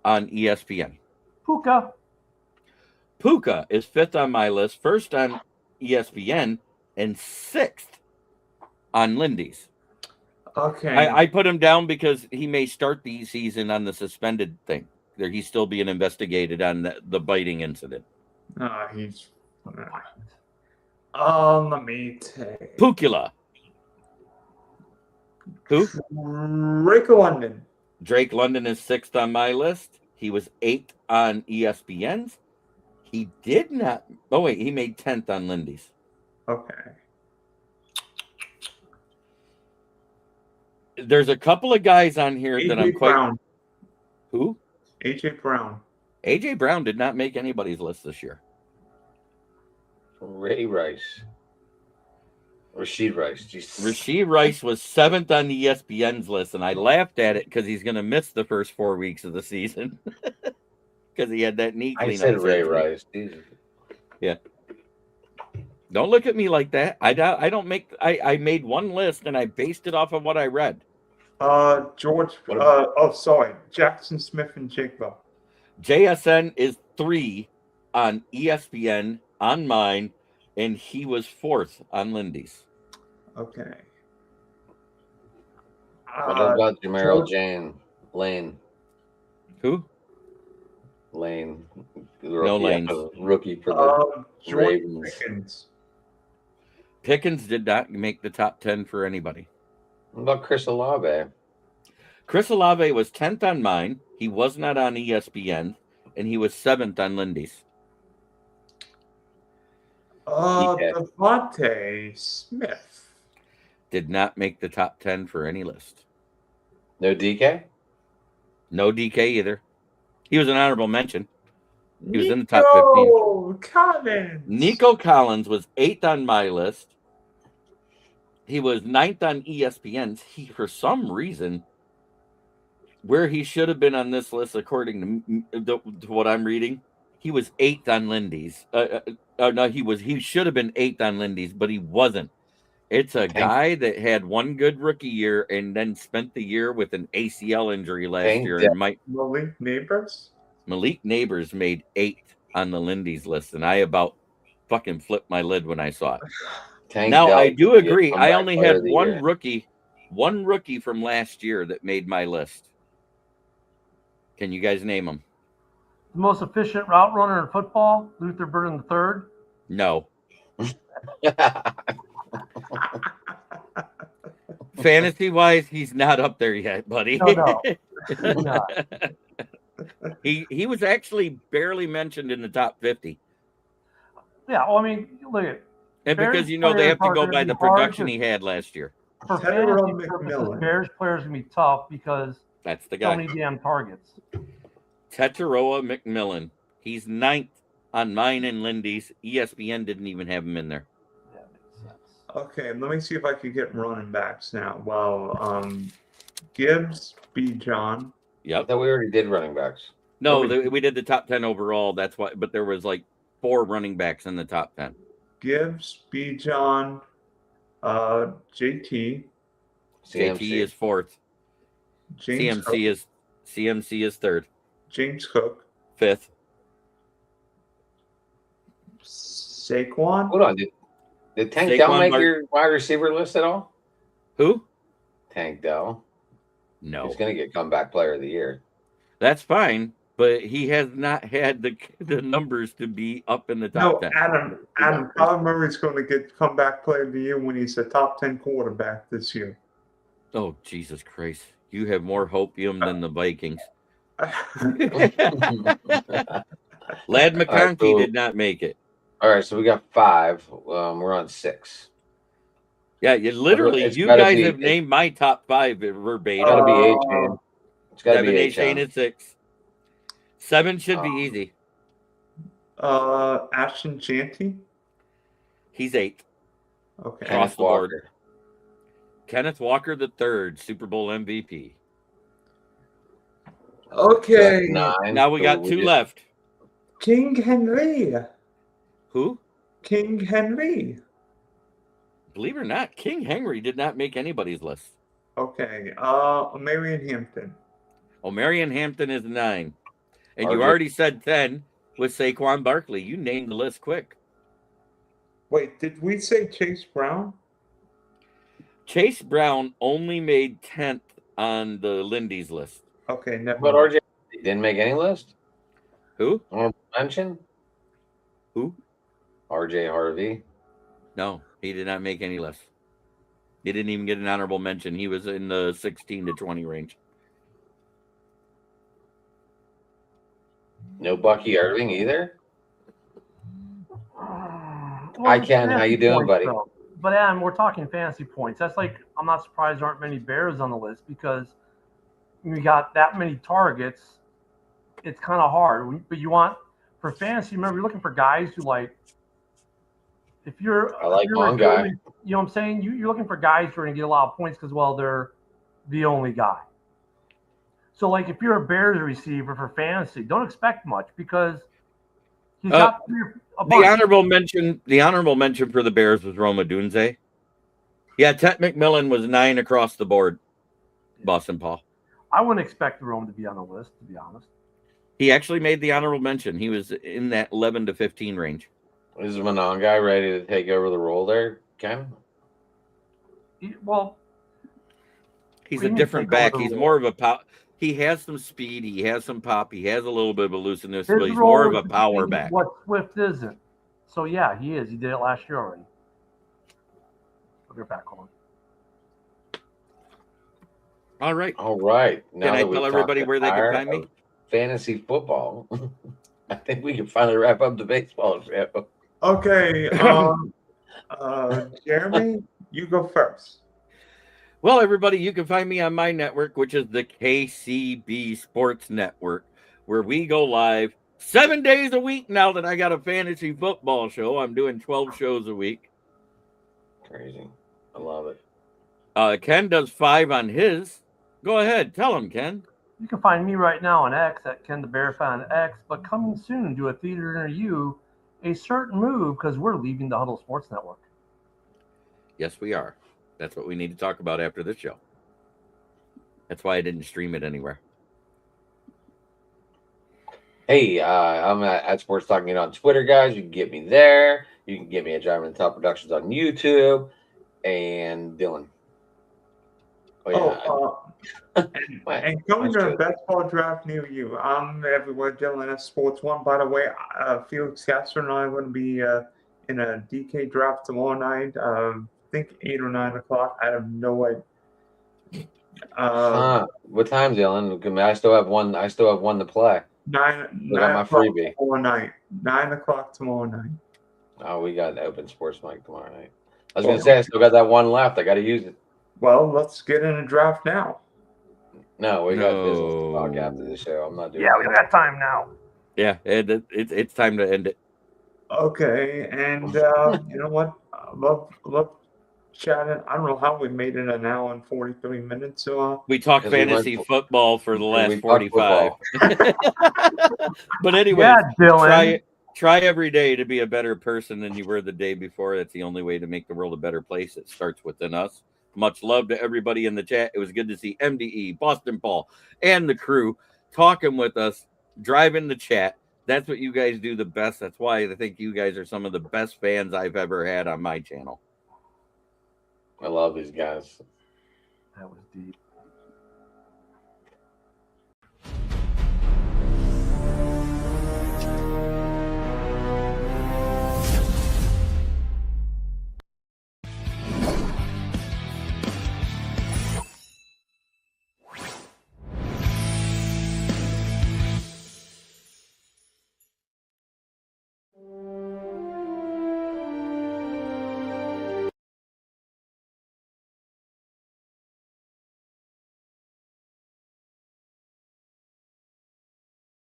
on ESPN. Puka. Puka is 5th on my list, 1st on ESPN, and 6th on Lindy's. Okay. I put him down because he may start the season on the suspended thing. He's still being investigated on the biting incident. He's. Let me take. Pukula. Who? Rick London. Drake London is 6th on my list. He was 8th on ESPN's. He did not. Oh, wait. He made 10th on Lindy's. Okay. There's a couple of guys on here that I'm quite. Brown. Who? AJ Brown. AJ Brown did not make anybody's list this year. Ray Rice. Rasheed Rice. Jeez. Rasheed Rice was 7th on the ESPN's list, and I laughed at it because he's going to miss the first 4 weeks of the season because he had that knee I cleanup. said Ray surgery. Rice. Jesus. Yeah. Don't look at me like that. I don't make. I made one list and I based it off of what I read. George. Jackson Smith and Jigba. JSN is 3 on ESPN on mine, and he was 4th on Lindy's. Okay. What about Jamarill Lane? Who? Lane. No Lanes. Rookie for the George Ravens. Pickens. Pickens did not make the top 10 for anybody. What about Chris Olave? Chris Olave was 10th on mine. He was not on ESPN, and he was 7th on Lindy's. Devontae Smith. Did not make the top 10 for any list. No DK? No DK either. He was an honorable mention. He was in the top 15. Collins. Nico Collins was 8th on my list. He was 9th on ESPN's. He, for some reason, where he should have been on this list, according to what I'm reading, he was 8th on Lindy's. No, he should have been 8th on Lindy's, but he wasn't. It's a guy that had one good rookie year and then spent the year with an ACL injury last year. And Malik Neighbors? Malik Neighbors made 8th on the Lindy's list, and I about fucking flipped my lid when I saw it. Now, I do agree. I only had one rookie from last year that made my list. Can you guys name him? The most efficient route runner in football, Luther Burden III. No. Fantasy-wise, he's not up there yet, buddy. No. He's not. He was actually barely mentioned in the top 50. Yeah, well, I mean, look at. And because they have to go by the production he had last year. For fantasy purposes, Bears players are going to be tough because that's the guy. So many damn targets. Tetaroa McMillan. He's 9th on mine and Lindy's. ESPN didn't even have him in there. Yeah, makes sense. Okay, let me see if I can get running backs now. Well, Gibbs, B. John. Yep. I thought we already did running backs. No, we did the top 10 overall. That's why, but there was like 4 running backs in the top 10. Gibbs, B. John, JT. JT is 4th. CMC is 3rd. James Cook. 5th. Saquon. Hold on, did Tank Dell make your wide receiver list at all? Who? Tank Dell. No. He's going to get comeback player of the year. That's fine, but he has not had the numbers to be up in the top 10. Adam Kyler Murray's going to get comeback player of the year when he's a top 10 quarterback this year. Oh, Jesus Christ. You have more hopium than the Vikings. Lad McConkey did not make it. All right, so we got 5. We're on 6. Yeah, you guys have named my top 5 verbatim. It's got to be A-Chain. It's got to be A-Chain at 6. 7 should be easy. Ashton Janty. He's 8th. Okay. Across the board. Kenneth Walker III, Super Bowl MVP. Okay. So 9. Now we got 2 left. King Henry. Who? King Henry. Believe it or not, King Henry did not make anybody's list. Okay. Marion Hampton. Oh, Marion Hampton is 9. And you RJ. already said 10 with Saquon Barkley. You named the list quick. Wait, did we say Chase Brown? Chase Brown only made 10th on the Lindy's list. Okay, never But mind. RJ didn't make any list. Who? Honorable mention. Who? RJ Harvey. No, he did not make any list. He didn't even get an honorable mention. He was in the 16 to 20 range. No Bucky Irving either. Well, Hi, Ken. How fantasy you doing, points, buddy? though. But Adam, we're talking fantasy points. That's like, I'm not surprised there aren't many Bears on the list because we got that many targets. It's kind of hard. But you want, for fantasy, remember, you're looking for guys who like, if you're, I like if you're one guy. recruiting, you know what I'm saying? You're looking for guys who are going to get a lot of points because, well, they're the only guy. So, like, if you're a Bears receiver for fantasy, don't expect much because he's got a bunch. The honorable mention for the Bears was Roma Dunze. Yeah, Ted McMillan was 9 across the board. Boston Paul. I wouldn't expect Rome to be on the list, to be honest. He actually made the honorable mention. He was in that 11 to 15 range. Is Manon guy ready to take over the role there, Ken? Well, He's we a need to different take over back. the He's role. more of a pop. He has some speed. He has some pop. He has a little bit of elusiveness, his but he's role more of is a to power be back. what Swift isn't. So, yeah, he is. He did it last year already. I'll get back on. All right. All right. Now Can I that we've tell everybody talked where they can entire find me? of fantasy football, I think we can finally wrap up the baseball show. Okay. Jeremy, you go first. Well, everybody, you can find me on my network, which is the KCB Sports Network, where we go live 7 days a week now that I got a fantasy football show. I'm doing 12 shows a week. Crazy. I love it. Ken does 5 on his. Go ahead. Tell him, Ken. You can find me right now on X at Ken the Bear Fan on X, but coming soon to a theater near you, a certain move because we're leaving the Huddle Sports Network. Yes, we are. That's what we need to talk about after this show. That's why I didn't stream it anywhere. Hey, I'm at Sports Talking on Twitter, guys. You can get me there. You can get me at Driving the Top Productions on YouTube. And Dylan. And coming to a baseball draft near you, I'm everywhere. Dylan at Sports One. By the way, Felix Castro and I are going to be in a DK draft tomorrow night. I think 8 or 9 o'clock. I have no idea. What time, Dylan? I still have one. I still have one to play. 9 got my freebie tomorrow night. 9 o'clock tomorrow night. Oh, we got open sports mic tomorrow night. I was going to say I still got that one left. I got to use it. Well, let's get in a draft now. No, we got business to talk after the show. I'm not doing. Yeah, we don't got time now. Yeah, it's time to end it. Okay, and you know what? Love chatting. I don't know how we made it an hour and 43 minutes. So we talked fantasy football for the last 45. But anyway, yeah, Dylan. Try every day to be a better person than you were the day before. That's the only way to make the world a better place. It starts within us. Much love to everybody in the chat. It was good to see MDE, Boston Paul, and the crew talking with us, driving the chat. That's what you guys do the best. That's why I think you guys are some of the best fans I've ever had on my channel. I love these guys. That was deep.